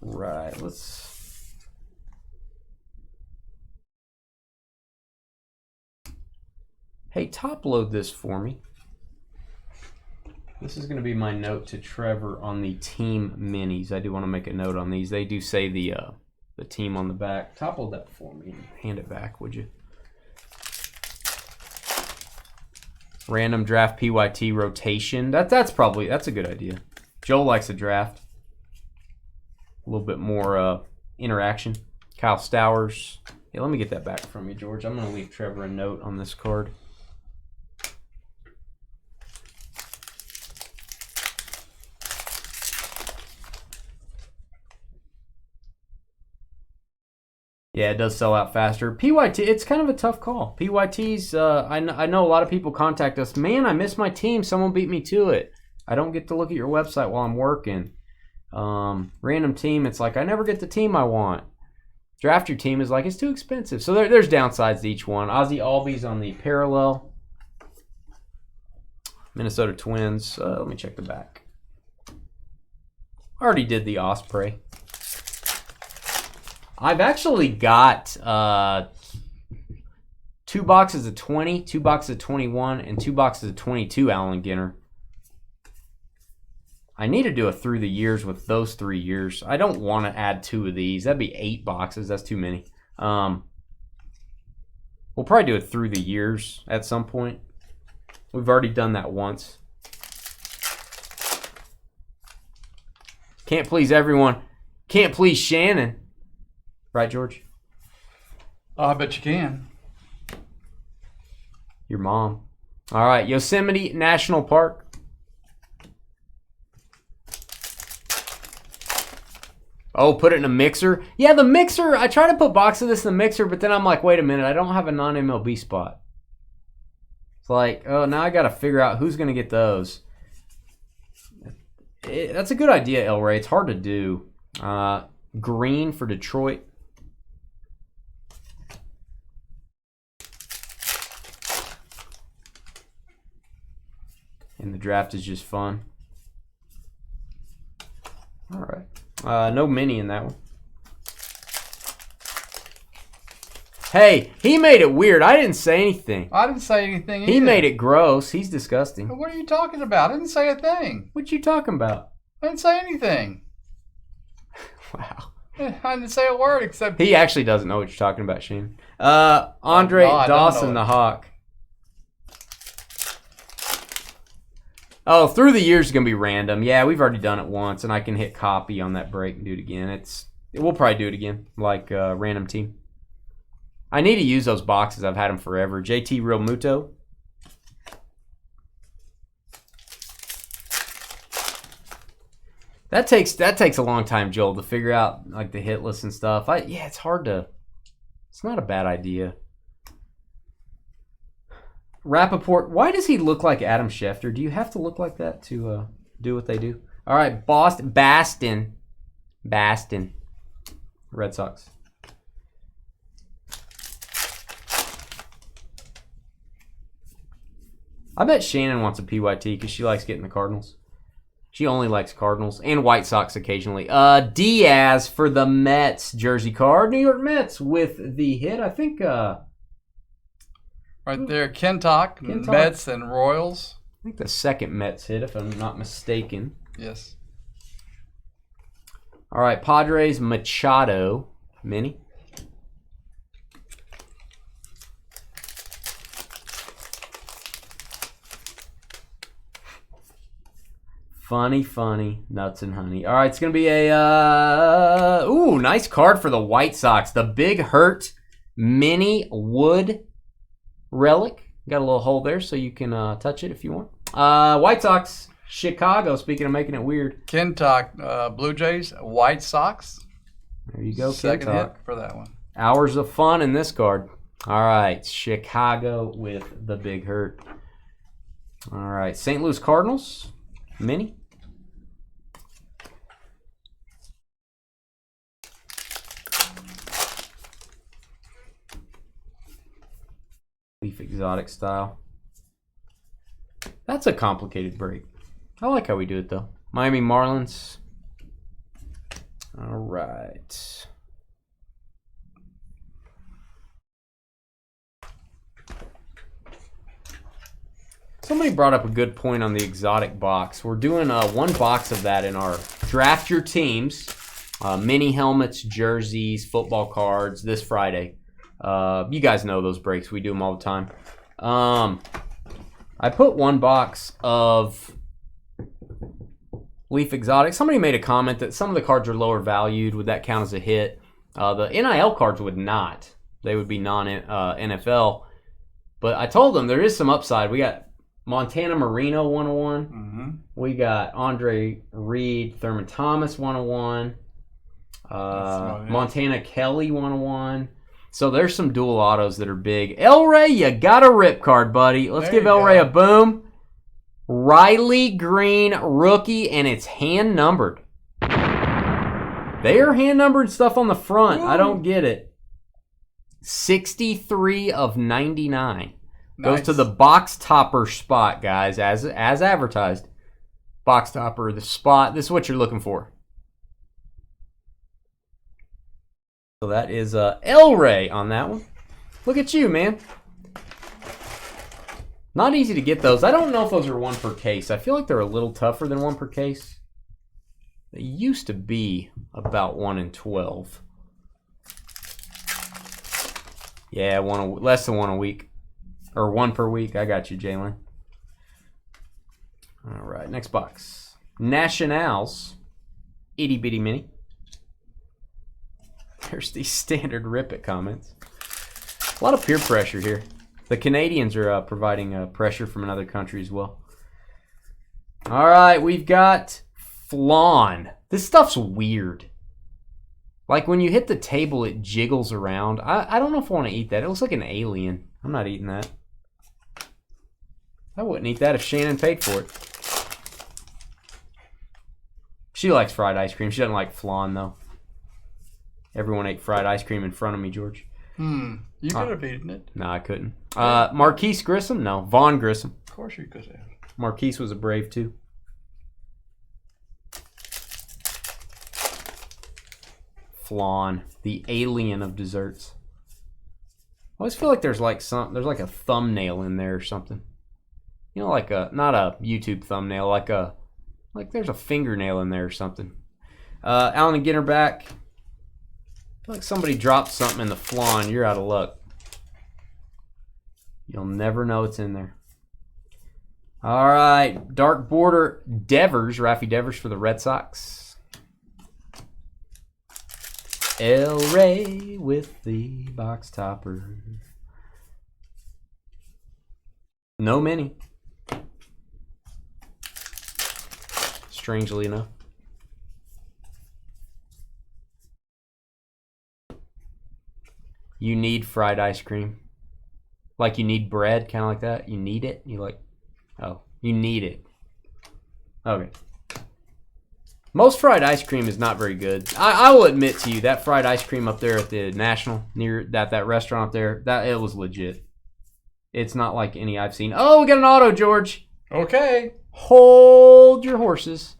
Right, let's... Hey, top load this for me. This is going to be my note to Trevor on the team minis. I do want to make a note on these. They do say the team on the back. Top load that for me and hand it back, would you? Random draft PYT rotation. That's a good idea. Joel likes a draft. A little bit more interaction. Kyle Stowers. Yeah, let me get that back from you, George. I'm going to leave Trevor a note on this card. Yeah, it does sell out faster. PYT, it's kind of a tough call. PYT's, I know a lot of people contact us. Man, I missed my team. Someone beat me to it. I don't get to look at your website while I'm working. Random team, it's like I never get the team I want. Draft your team is like it's too expensive. So there's downsides to each one. Ozzy Albies on the parallel. Minnesota Twins. Let me check the back. Already did the Osprey. I've actually got 2 boxes of 20, 2 boxes of 21, and 2 boxes of 22 Allen Ginter. I need to do a through the years with those 3 years. I don't want to add 2 of these. That'd be 8 boxes. That's too many. We'll probably do it through the years at some point. We've already done that once. Can't please everyone. Can't please Shannon. Right, George? I bet you can. Your mom. All right, Yosemite National Park. Oh, put it in a mixer? Yeah, the mixer, I try to put box of this in the mixer, but then I'm like, wait a minute, I don't have a non-MLB spot. It's like, oh, now I got to figure out who's going to get those. That's a good idea, El Ray. It's hard to do. Green for Detroit. And the draft is just fun. All right. No mini in that one. Hey, he made it weird. I didn't say anything. I didn't say anything either. He made it gross. He's disgusting. What are you talking about? I didn't say a thing. What you talking about? I didn't say anything. Wow. I didn't say a word except... He actually doesn't know what you're talking about, Shane. Andre Dawson, the Hawk. Oh, through the years is going to be random. Yeah, we've already done it once, and I can hit copy on that break and do it again. We'll probably do it again, like random team. I need to use those boxes. I've had them forever. JT Real Muto. That takes a long time, Joel, to figure out like the hit list and stuff. Yeah, it's hard to. It's not a bad idea. Rappaport, why does he look like Adam Schefter? Do you have to look like that to do what they do? All right, Baston. Red Sox. I bet Shannon wants a PYT because she likes getting the Cardinals. She only likes Cardinals and White Sox occasionally. Diaz for the Mets jersey card. New York Mets with the hit. I think. Right there, Kentuck, Mets and Royals. I think the second Mets hit, if I'm not mistaken. Yes. All right, Padres Machado mini. Funny, nuts and honey. All right, it's going to be a, nice card for the White Sox. The Big Hurt Mini Wood Relic. Got a little hole there so you can touch it if you want. White Sox, Chicago, speaking of making it weird. Kentuck, Blue Jays, White Sox. There you go, Second Kentuck. hit for that one. Hours of fun in this card. All right, Chicago with the Big Hurt. All right, St. Louis Cardinals, mini. Leaf Exotic style. That's a complicated break. I like how we do it, though. Miami Marlins. All right. Somebody brought up a good point on the exotic box. We're doing one box of that in our Draft Your Teams. Mini helmets, jerseys, football cards this Friday. You guys know those breaks. We do them all the time. I put one box of Leaf Exotic. Somebody made a comment that some of the cards are lower valued. Would that count as a hit? The NIL cards would not. They would be non-NFL. But I told them there is some upside. We got Montana Marino 101. Mm-hmm. We got Andre Reed, Thurman Thomas 101. Montana Kelly 101. So there's some dual autos that are big. El Rey, you got a rip card, buddy. Let's give El Rey a boom. Riley Green rookie, and it's hand numbered. They are hand numbered stuff on the front. Ooh. I don't get it. 63 of 99. Goes to the box topper spot, guys, as advertised. Box topper, the spot. This is what you're looking for. So that is El Rey on that one. Look at you, man. Not easy to get those. I don't know if those are one per case. I feel like they're a little tougher than one per case. They used to be about 1 in 12. Yeah, less than one a week. Or one per week. I got you, Jalen. All right, next box. Nationals. Itty bitty mini. There's these standard Rip It comments. A lot of peer pressure here. The Canadians are providing pressure from another country as well. All right, we've got Flan. This stuff's weird. Like when you hit the table, it jiggles around. I don't know if I want to eat that. It looks like an alien. I'm not eating that. I wouldn't eat that if Shannon paid for it. She likes fried ice cream. She doesn't like flan, though. Everyone ate fried ice cream in front of me, George. You could have eaten it. No, I couldn't. Marquise Grissom? No. Vaughn Grissom. Of course you could have. Marquise was a Brave, too. Flan, the alien of desserts. I always feel like there's like a thumbnail in there or something. You know, like not a YouTube thumbnail, like there's a fingernail in there or something. Allen and Ginter back. I feel like somebody dropped something in the flan. You're out of luck. You'll never know it's in there. All right, dark border Devers, Raffy Devers for the Red Sox. El Rey with the box topper. No mini. Strangely enough. You need fried ice cream. Like you need bread, kind of like that. You need it. You like, oh, you need it. Okay. Most fried ice cream is not very good. I will admit to you, that fried ice cream up there at the National, near that restaurant up there, that it was legit. it's not like any I've seen. Oh, we got an auto, George. Okay. Hold your horses.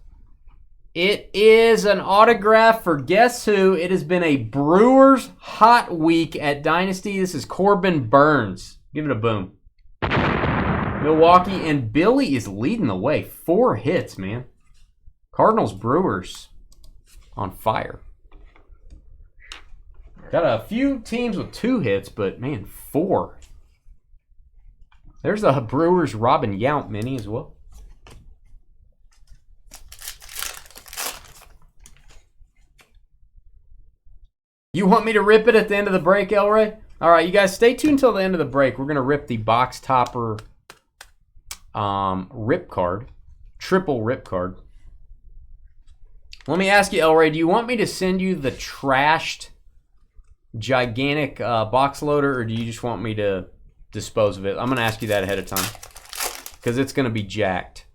It is an autograph for guess who? It has been a Brewers hot week at Dynasty. This is Corbin Burns. Give it a boom. Milwaukee, and Billy is leading the way. 4 hits, man. Cardinals, Brewers on fire. Got a few teams with 2 hits, but man, 4. There's a Brewers Robin Yount mini as well. You want me to rip it at the end of the break, El Rey? All right, you guys stay tuned until the end of the break. We're going to rip the box topper rip card, triple rip card. Let me ask you, El Rey, do you want me to send you the trashed gigantic box loader, or do you just want me to dispose of it? I'm going to ask you that ahead of time because it's going to be jacked.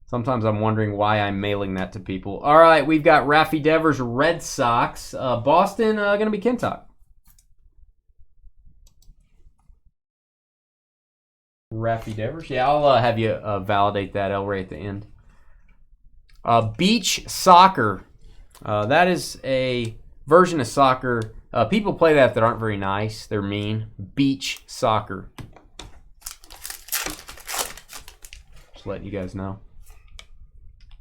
Sometimes I'm wondering why I'm mailing that to people. All right, we've got Raffy Devers, Red Sox. Boston going to be Kintock. Raffy Devers. Yeah, I'll have you validate that, El Rey, at the end. Beach Soccer. That is a version of soccer. People play that aren't very nice. They're mean. Beach Soccer. Just letting you guys know.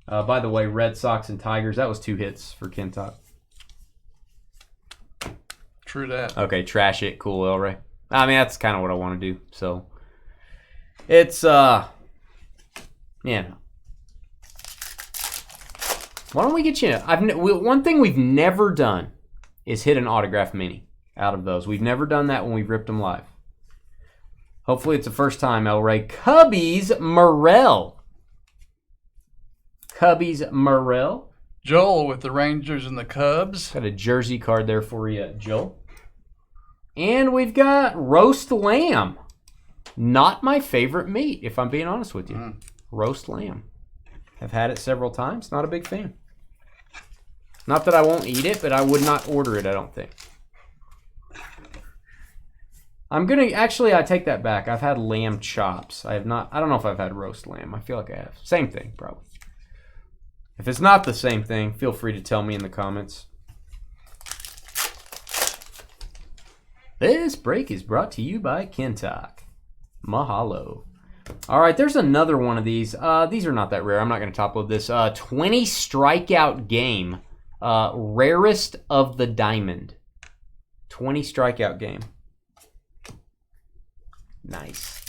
By the way, Red Sox and Tigers, that was 2 hits for Kintock. True that. Okay, trash it. Cool, El Rey. I mean, that's kind of what I want to do. So, it's, yeah. Why don't we get you, one thing we've never done is hit an autograph mini out of those. We've never done that when we've ripped them live. Hopefully it's the first time, El Rey. Cubbies Morel. Cubbies Morel. Joel with the Rangers and the Cubs. Got a jersey card there for you, Joel. And we've got roast lamb. Not my favorite meat, if I'm being honest with you. Roast lamb. I've had it several times. Not a big fan. Not that I won't eat it, but I would not order it, I don't think. Actually, I take that back. I've had lamb chops. I don't know if I've had roast lamb. I feel like I have. Same thing, probably. If it's not the same thing, feel free to tell me in the comments. This break is brought to you by Kintock. Mahalo. All right, there's another one of these. These are not that rare. I'm not going to top load this. 20 strikeout game. Rarest of the diamond. 20 strikeout game. Nice.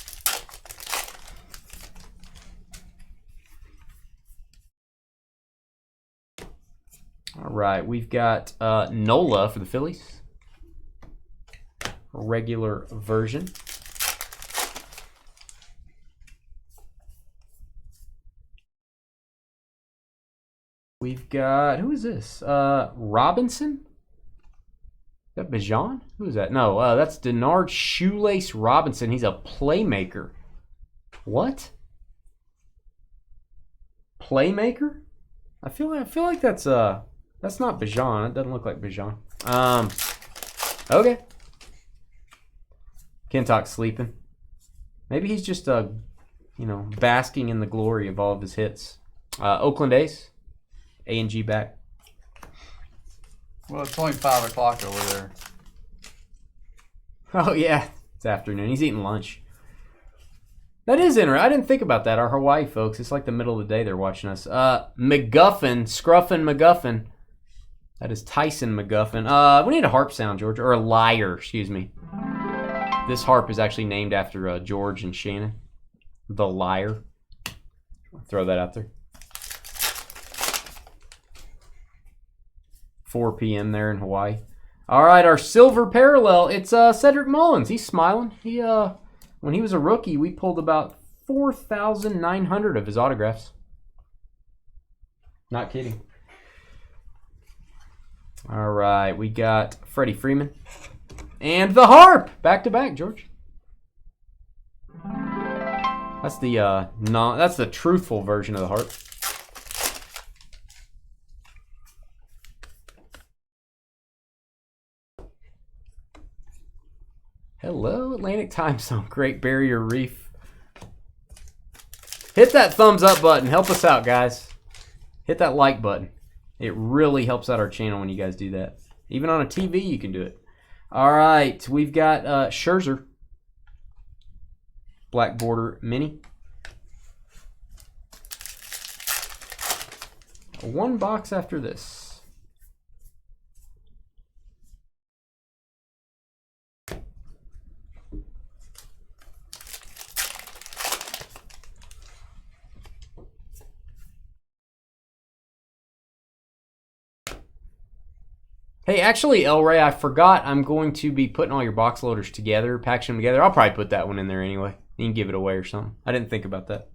All right, we've got Nola for the Phillies. Regular version. We've got, who is this? Robinson? Is that Bijan? Who is that? No, that's Denard Shoelace Robinson. He's a playmaker. What? Playmaker? I feel like that's not Bijan. It doesn't look like Bijan. Okay. Kintock's sleeping. Maybe he's just basking in the glory of all of his hits. Oakland A's. A&G back. Well, it's only 5 o'clock over there. Oh, yeah. It's afternoon. He's eating lunch. That is interesting. I didn't think about that. Our Hawaii folks, it's like the middle of the day they're watching us. McGuffin. Scruffin McGuffin. That is Tyson McGuffin. We need a harp sound, George. Or a lyre, excuse me. This harp is actually named after George and Shannon. The Lyre. I'll throw that out there. 4 p.m. there in Hawaii. All right, our silver parallel. It's Cedric Mullins. He's smiling. When he was a rookie, we pulled about 4,900 of his autographs. Not kidding. All right, we got Freddie Freeman. And the harp. Back to back, George. That's the truthful version of the harp. Hello, Atlantic Time Zone. Great Barrier Reef. Hit that thumbs up button. Help us out, guys. Hit that like button. It really helps out our channel when you guys do that. Even on a TV, you can do it. All right, we've got Scherzer. Black border mini. One box after this. Hey, actually, El Ray, I forgot I'm going to be putting all your box loaders together, packaging them together. I'll probably put that one in there anyway. You can give it away or something. I didn't think about that.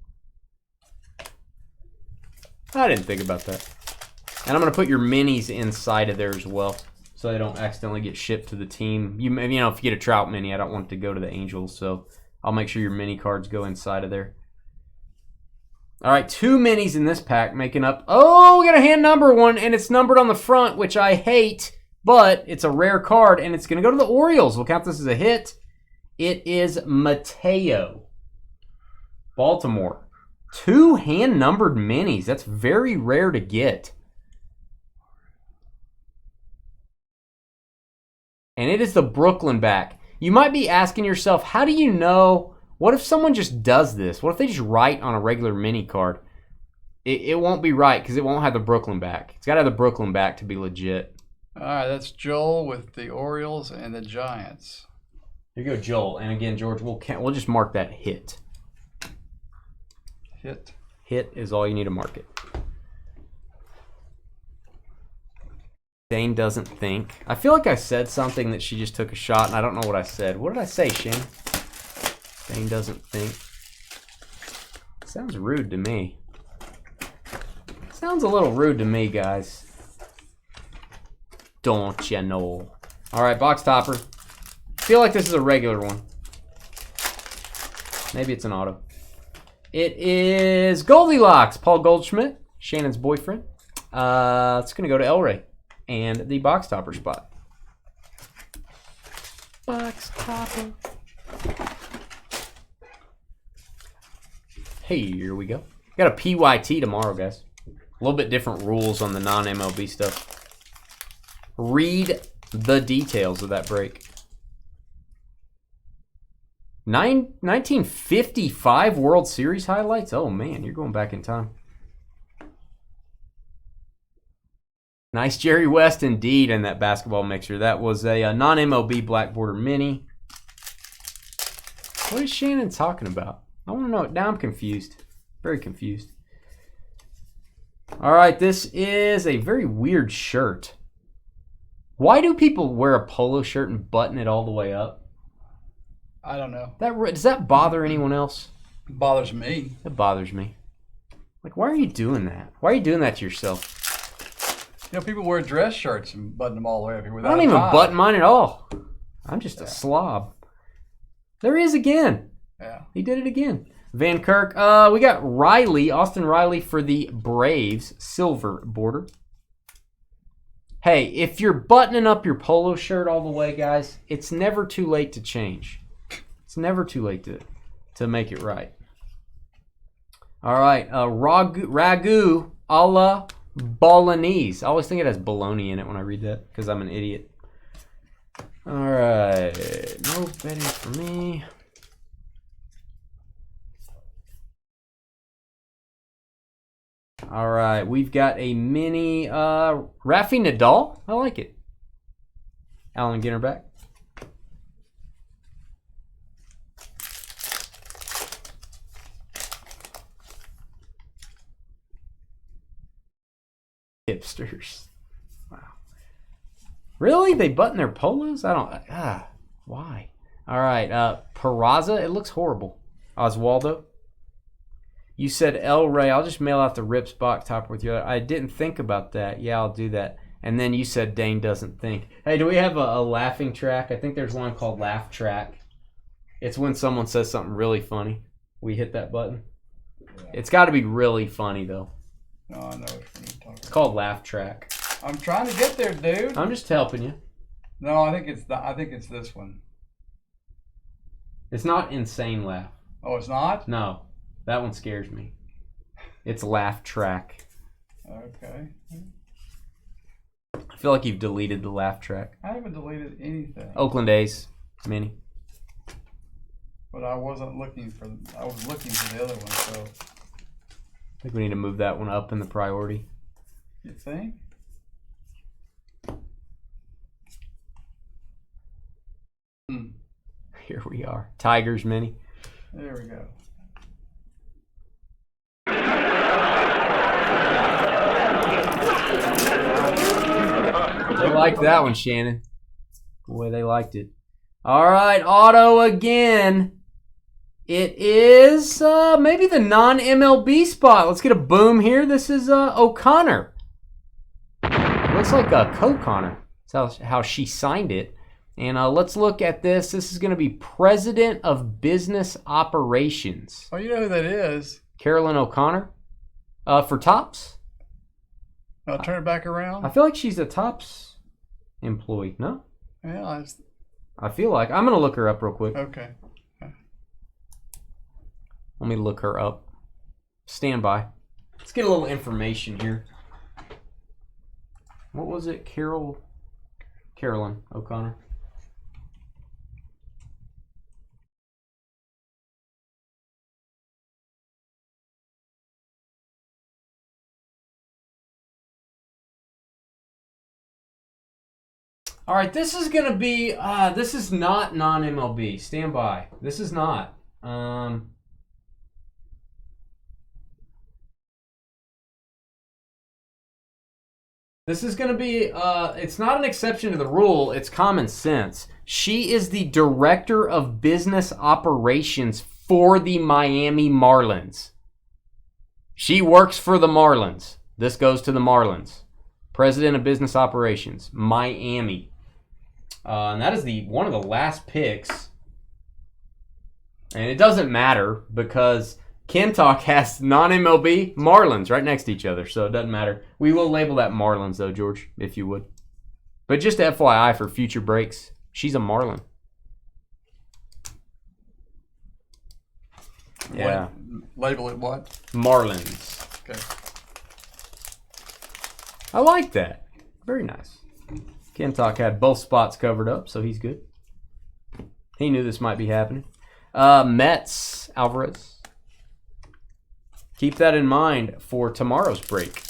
And I'm going to put your minis inside of there as well, so they don't accidentally get shipped to the team. You know, if you get a Trout mini, I don't want it to go to the Angels, so I'll make sure your mini cards go inside of there. All right, 2 minis in this pack, making up. Oh, we got a hand number one, and it's numbered on the front, which I hate. But it's a rare card, and it's going to go to the Orioles. We'll count this as a hit. It is Mateo. Baltimore. 2 hand-numbered minis. That's very rare to get. And it is the Brooklyn back. You might be asking yourself, how do you know? What if someone just does this? What if they just write on a regular mini card? It won't be right because it won't have the Brooklyn back. It's got to have the Brooklyn back to be legit. All right, that's Joel with the Orioles and the Giants. Here you go, Joel. And again, George, we'll just mark that hit. Hit. Hit is all you need to mark it. Dane doesn't think. I feel like I said something that she just took a shot, and I don't know what I said. What did I say, Shane? Dane doesn't think. Sounds rude to me. Sounds a little rude to me, guys. Don't you know? All right, box topper. Feel like this is a regular one. Maybe it's an auto. It is Goldilocks, Paul Goldschmidt, Shannon's boyfriend. It's going to go to El Ray and the box topper spot. Box topper. Hey, here we go. Got a PYT tomorrow, guys. A little bit different rules on the non-MLB stuff. Read the details of that break. 1955 World Series highlights? Oh, man, you're going back in time. Nice Jerry West indeed in that basketball mixer. That was a non-MLB black border mini. What is Shannon talking about? I want to know. Now I'm confused. Very confused. All right, this is a very weird shirt. Why do people wear a polo shirt and button it all the way up? I don't know. Does that bother anyone else? It bothers me. It bothers me. Like, why are you doing that? Why are you doing that to yourself? You know, people wear dress shirts and button them all the way up here without I don't even button mine at all. I'm just a slob. There he is again. Yeah. He did it again. Van Kirk. We got Riley, Austin Riley for the Braves, silver border. Hey, if you're buttoning up your polo shirt all the way, guys, it's never too late to change. It's never too late to make it right. All right, ragu a la Bolognese. I always think it has bologna in it when I read that because I'm an idiot. All right, no betting for me. All right, we've got a mini Rafi Nadal. I like it. Alan Ginter back. Hipsters. Wow. Really? They button their polos? I don't... why? All right, Peraza. It looks horrible. Oswaldo. You said El Ray. I'll just mail out the Rips box topper with you. I didn't think about that. Yeah, I'll do that. And then you said Dane doesn't think. Hey, do we have a laughing track? I think there's one called Laugh Track. It's when someone says something really funny. We hit that button. Yeah. It's got to be really funny, though. No, I know what you're talking about. It's called Laugh Track. I'm trying to get there, dude. I'm just helping you. No, I think it's this one. It's not Insane Laugh. Oh, it's not? No, that one scares me. It's Laugh Track. Okay. I feel like you've deleted the Laugh Track. I haven't deleted anything. Oakland A's mini. But I wasn't looking for. I was looking for the other one. So. I think we need to move that one up in the priority. You think? Here we are. Tigers mini. There we go. They liked that one, Shannon. Boy, they liked it. All right, auto again. It is maybe the non-MLB spot. Let's get a boom here. This is O'Connor. Looks like Co-Connor. That's how she signed it. And let's look at this. This is going to be President of Business Operations. Oh, you know who that is? Carolyn O'Connor. For Topps? I'll turn it back around. I feel like she's a Topps employee. No? Yeah. I feel like. I'm going to look her up real quick. Okay. Let me look her up. Stand by. Let's get a little information here. What was it? Carolyn O'Connor. All right, this is going to be, this is not non-MLB. Stand by. This is not. This is going to be, it's not an exception to the rule. It's common sense. She is the Director of Business Operations for the Miami Marlins. She works for the Marlins. This goes to the Marlins. President of Business Operations, Miami. And that is one of the last picks. And it doesn't matter because Kentuck has non-MLB Marlins right next to each other, so it doesn't matter. We will label that Marlins, though, George, if you would. But just FYI for future breaks, she's a Marlin. Yeah. Label it what? Marlins. Okay. I like that. Very nice. Kentuck had both spots covered up, so he's good. He knew this might be happening. Mets, Alvarez. Keep that in mind for tomorrow's break.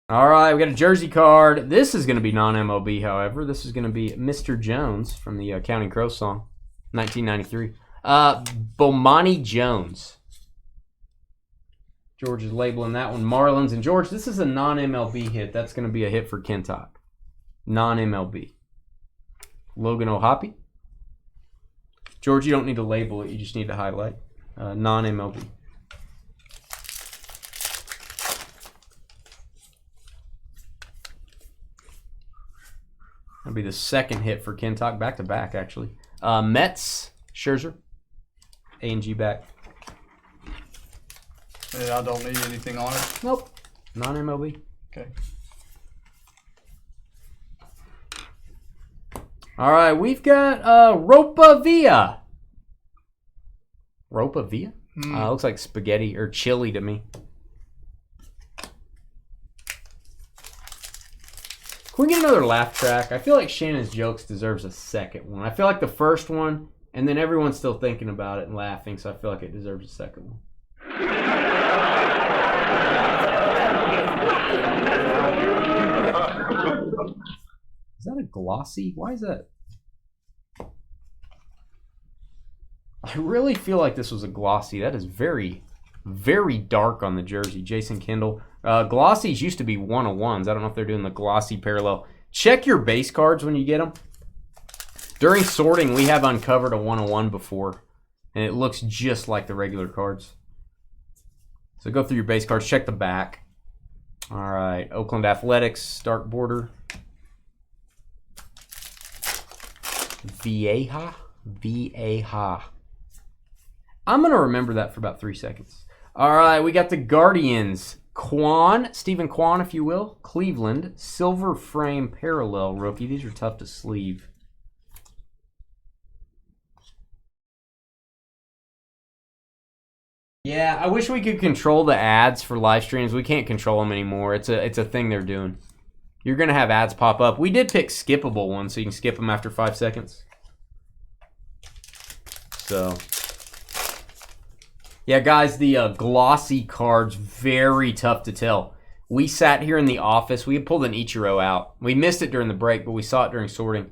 All right, we got a jersey card. This is going to be non-MLB, however. This is going to be Mr. Jones from the Counting Crows song, 1993. Bomani Jones. George is labeling that one Marlins. And George, this is a non-MLB hit. That's going to be a hit for Kentuck. Non-MLB. Logan O'Hoppe. George, you don't need to label it. You just need to highlight. Non-MLB. That'll be the second hit for Kentuck. Back-to-back, actually. Mets. Scherzer. A&G back. And I don't need anything on it? Nope. Non-MLB. Okay. All right, we've got Ropa Villa. Ropa Villa? Looks like spaghetti or chili to me. Can we get another laugh track? I feel like Shannon's Jokes deserves a second one. I feel like the first one, and then everyone's still thinking about it and laughing, so I feel like it deserves a second one. Is that a glossy? Why is that? I really feel like this was a glossy. That is very, very dark on the jersey. Jason Kendall. Glossies used to be 101s. I don't know if they're doing the glossy parallel. Check your base cards when you get them. During sorting, we have uncovered a 101 before, and it looks just like the regular cards. So go through your base cards. Check the back. All right. Oakland Athletics, dark border. Vieja. I'm going to remember that for about 3 seconds. All right, we got the Guardians. Stephen Kwan, if you will. Cleveland. Silver frame parallel rookie. These are tough to sleeve. Yeah, I wish we could control the ads for live streams. We can't control them anymore. It's a thing they're doing. You're going to have ads pop up. We did pick skippable ones, so you can skip them after 5 seconds. So, yeah, guys, the glossy cards, very tough to tell. We sat here in the office. We had pulled an Ichiro out. We missed it during the break, but we saw it during sorting.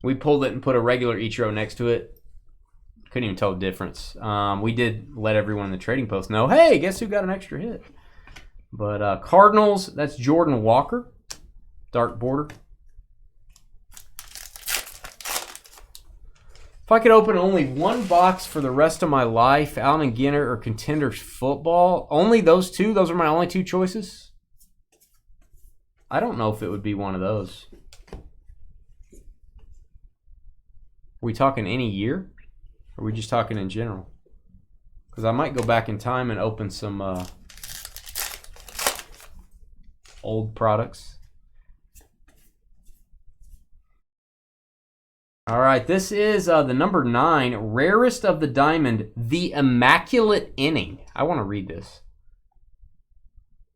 We pulled it and put a regular Ichiro next to it. Couldn't even tell the difference. We did let everyone in the trading post know, hey, guess who got an extra hit? But Cardinals, that's Jordan Walker. Dark border. If I could open only one box for the rest of my life, Allen and Ginter or Contenders football, only those two? Those are my only two choices? I don't know if it would be one of those. Are we talking any year? Or are we just talking in general? Because I might go back in time and open some old products. All right, this is the number 9, rarest of the diamond, the Immaculate Inning. I want to read this.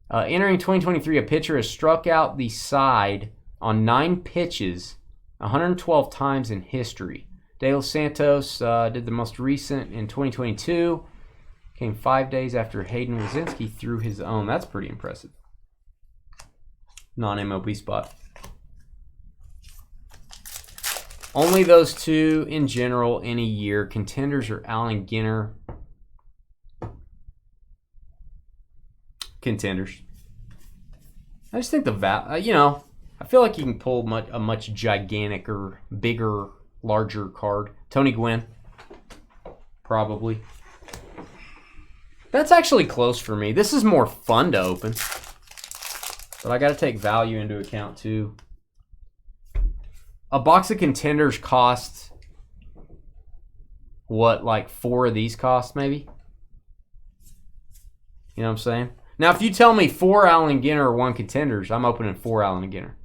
Entering 2023, a pitcher has struck out the side on 9 pitches 112 times in history. De Los Santos did the most recent in 2022. Came 5 days after Hayden Wazinski threw his own. That's pretty impressive. Non-MLB spot. Only those two in general in a year. Contenders or Allen Ginter. Contenders. I just think the you know, I feel like you can pull a much gigantic or bigger, larger card. Tony Gwynn, probably. That's actually close for me. This is more fun to open, but I got to take value into account too. A box of Contenders costs what, like 4 of these cost maybe? You know what I'm saying? Now, if you tell me 4 Allen Ginter or 1 Contenders, I'm opening 4 Allen and Ginter.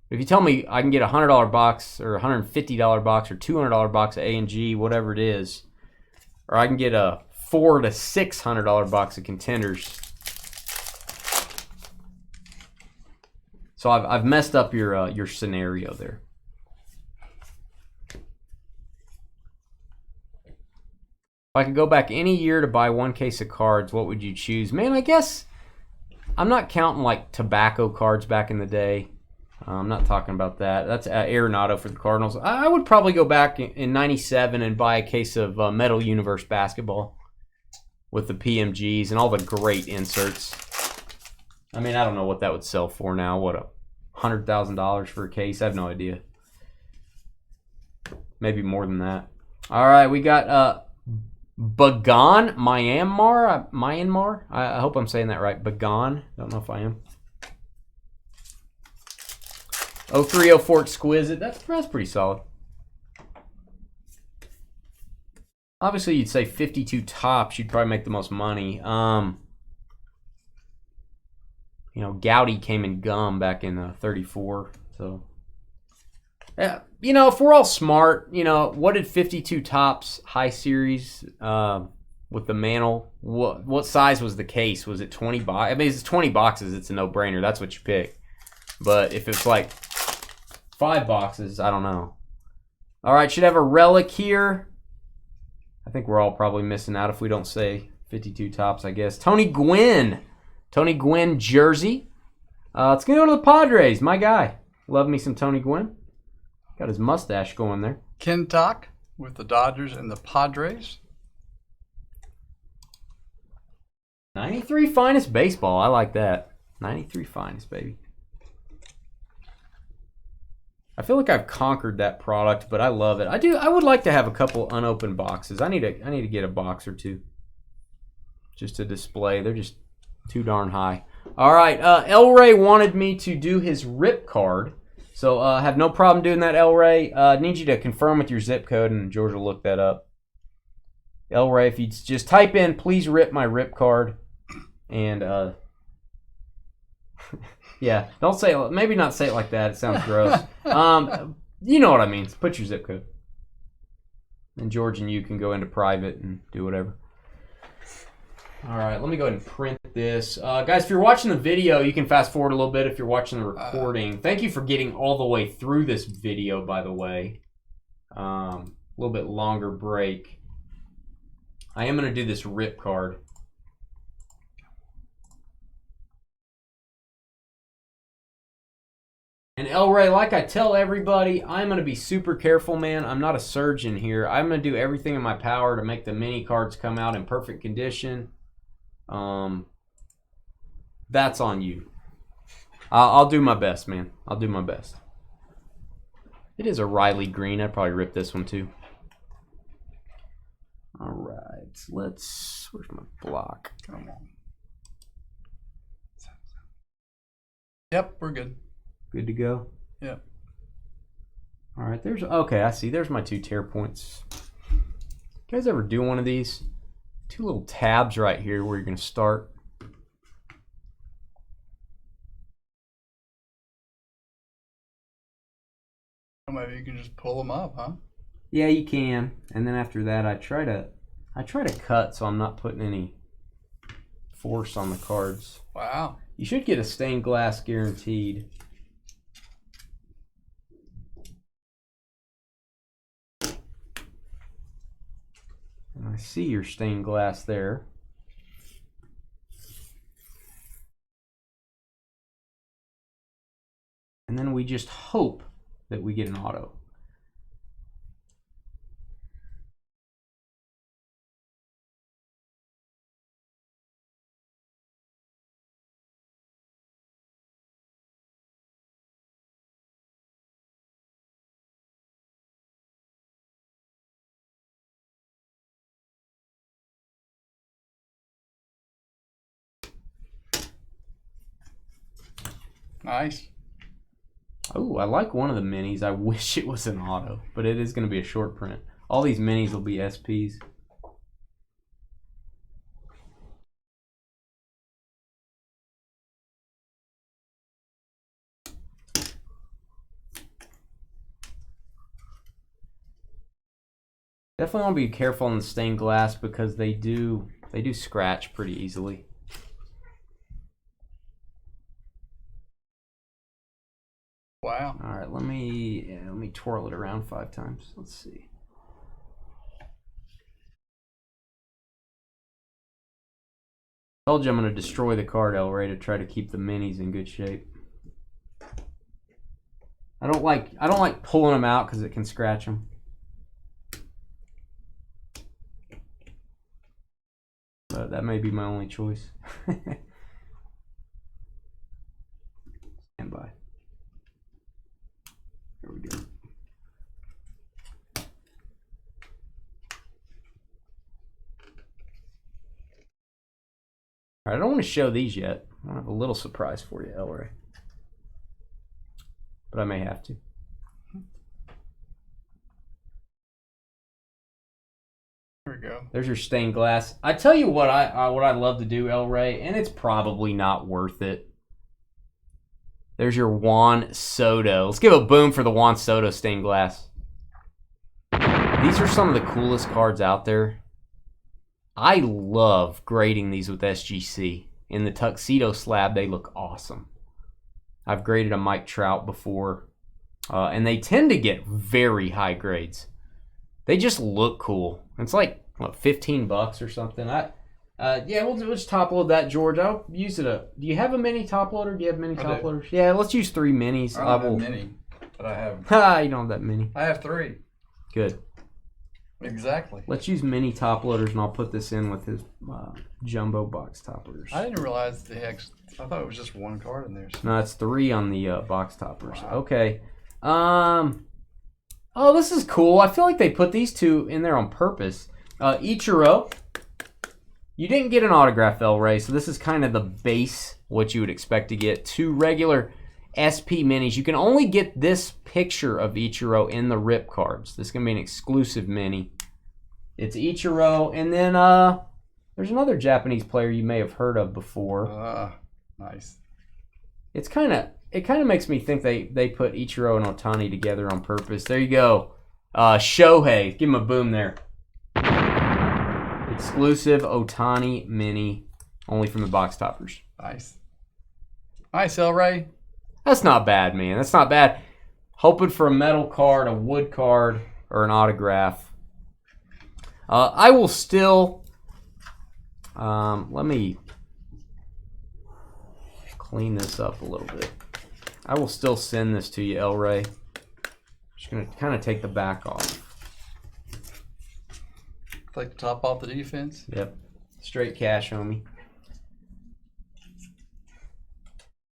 If you tell me I can get a $100 box or a $150 box or $200 box of A&G, whatever it is, or I can get a $400 to $600 box of Contenders. So I've messed up your scenario there. If I could go back any year to buy 1 case of cards, what would you choose? Man, I guess I'm not counting like tobacco cards back in the day. I'm not talking about that. That's Arenado for the Cardinals. I would probably go back in 97 and buy a case of Metal Universe basketball with the PMGs and all the great inserts. I mean, I don't know what that would sell for now. What, $100,000 for a case? I have no idea. Maybe more than that. All right, we got Bagan, Myanmar. I hope I'm saying that right. Bagan. Don't know if I am. 0304 Exquisite. That's pretty solid. Obviously, you'd say 52 tops. You'd probably make the most money. You know, Gowdy came in gum back in 34. So, yeah, you know, if we're all smart, you know, what did 52 tops high series with the Mantle? What size was the case? Was it 20 boxes? I mean, if it's 20 boxes, it's a no-brainer. That's what you pick. But if it's like 5 boxes, I don't know. All right, should have a relic here. I think we're all probably missing out if we don't say 52 tops, I guess. Tony Gwynn. Tony Gwynn jersey. Let's go to the Padres, my guy. Love me some Tony Gwynn. Got his mustache going there. Kintock with the Dodgers and the Padres. 93 finest baseball. I like that. 93 finest, baby. I feel like I've conquered that product, but I love it. I would like to have a couple unopened boxes. I need to get a box or two just to display. They're just too darn high. All right, El Ray wanted me to do his RIP card, so I have no problem doing that, El Ray. Need you to confirm with your zip code, and George will look that up. El Ray, if you just type in, please rip my RIP card, and Yeah, don't say it. Maybe not say it like that. It sounds gross. You know what I mean. Put your zip code. And George and you can go into private and do whatever. All right, let me go ahead and print this. Guys, if you're watching the video, you can fast forward a little bit if you're watching the recording. Thank you for getting all the way through this video, by the way. A little bit longer break. I am going to do this rip card. And El Rey, like I tell everybody, I'm going to be super careful, man. I'm not a surgeon here. I'm going to do everything in my power to make the mini cards come out in perfect condition. That's on you. I'll do my best, man. I'll do my best. It is a Riley green. I'd probably rip this one too. All right, let's. Where's my block? Come on. Yep, we're good. Good to go. Yep. All right, there's. Okay, I see. There's my 2 tear points. You guys ever do one of these? 2 little tabs right here where you're going to start. Maybe you can just pull them up, huh? Yeah, you can. And then after that, I try to cut so I'm not putting any force on the cards. Wow. You should get a stained glass guaranteed. And I see your stained glass there. And then we just hope that we get an auto. Nice. Oh, I like one of the minis. I wish it was an auto, but it is going to be a short print. All these minis will be SPs. Definitely want to be careful on the stained glass because they do scratch pretty easily. Wow. All right, let me twirl it around 5 times. Let's see. Told you I'm going to destroy the card, El Rey, to try to keep the minis in good shape. I don't like pulling them out because it can scratch them. But that may be my only choice. Stand by. There we go. All right, I don't want to show these yet. I have a little surprise for you, El Rey. But I may have to. There we go. There's your stained glass. I tell you what I love to do, El Rey, and it's probably not worth it. There's your Juan Soto. Let's give a boom for the Juan Soto stained glass. These are some of the coolest cards out there. I love grading these with SGC. In the tuxedo slab, they look awesome. I've graded a Mike Trout before, and they tend to get very high grades. They just look cool. It's like, what, $15 or something? Yeah, we'll just top load that, George. I'll use it. Do you have a mini top loader? Do you have mini top loaders? Yeah, let's use 3 minis. I don't have a mini, but I have. Ha, you don't have that mini. I have 3. Good. Exactly. Let's use mini top loaders, and I'll put this in with his jumbo box top loaders. I didn't realize I thought it was just 1 card in there. No, it's 3 on the box toppers. Wow. Okay. Oh, this is cool. I feel like they put these 2 in there on purpose. Ichiro. You didn't get an autograph, El Rey, so this is kind of the base, what you would expect to get. 2 regular SP minis. You can only get this picture of Ichiro in the rip cards. This is going to be an exclusive mini. It's Ichiro, and then there's another Japanese player you may have heard of before. Nice. It kind of makes me think they put Ichiro and Ohtani together on purpose. There you go. Shohei. Give him a boom there. Exclusive Ohtani mini. Only from the box toppers. Nice. Nice, El Ray. That's not bad, man. That's not bad. Hoping for a metal card, a wood card, or an autograph. I will still... let me clean this up a little bit. I will still send this to you, El Ray. Just going to kind of take the back off. Take the top off the defense. Yep. Straight cash, homie.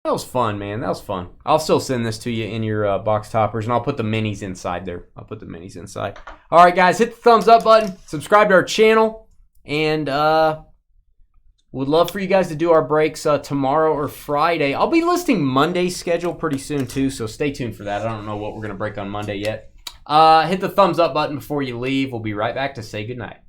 That was fun, man. That was fun. I'll still send this to you in your box toppers, and I'll put the minis inside there. I'll put the minis inside. All right, guys. Hit the thumbs up button. Subscribe to our channel. And would love for you guys to do our breaks tomorrow or Friday. I'll be listing Monday's schedule pretty soon, too, so stay tuned for that. I don't know what we're going to break on Monday yet. Hit the thumbs up button before you leave. We'll be right back to say goodnight.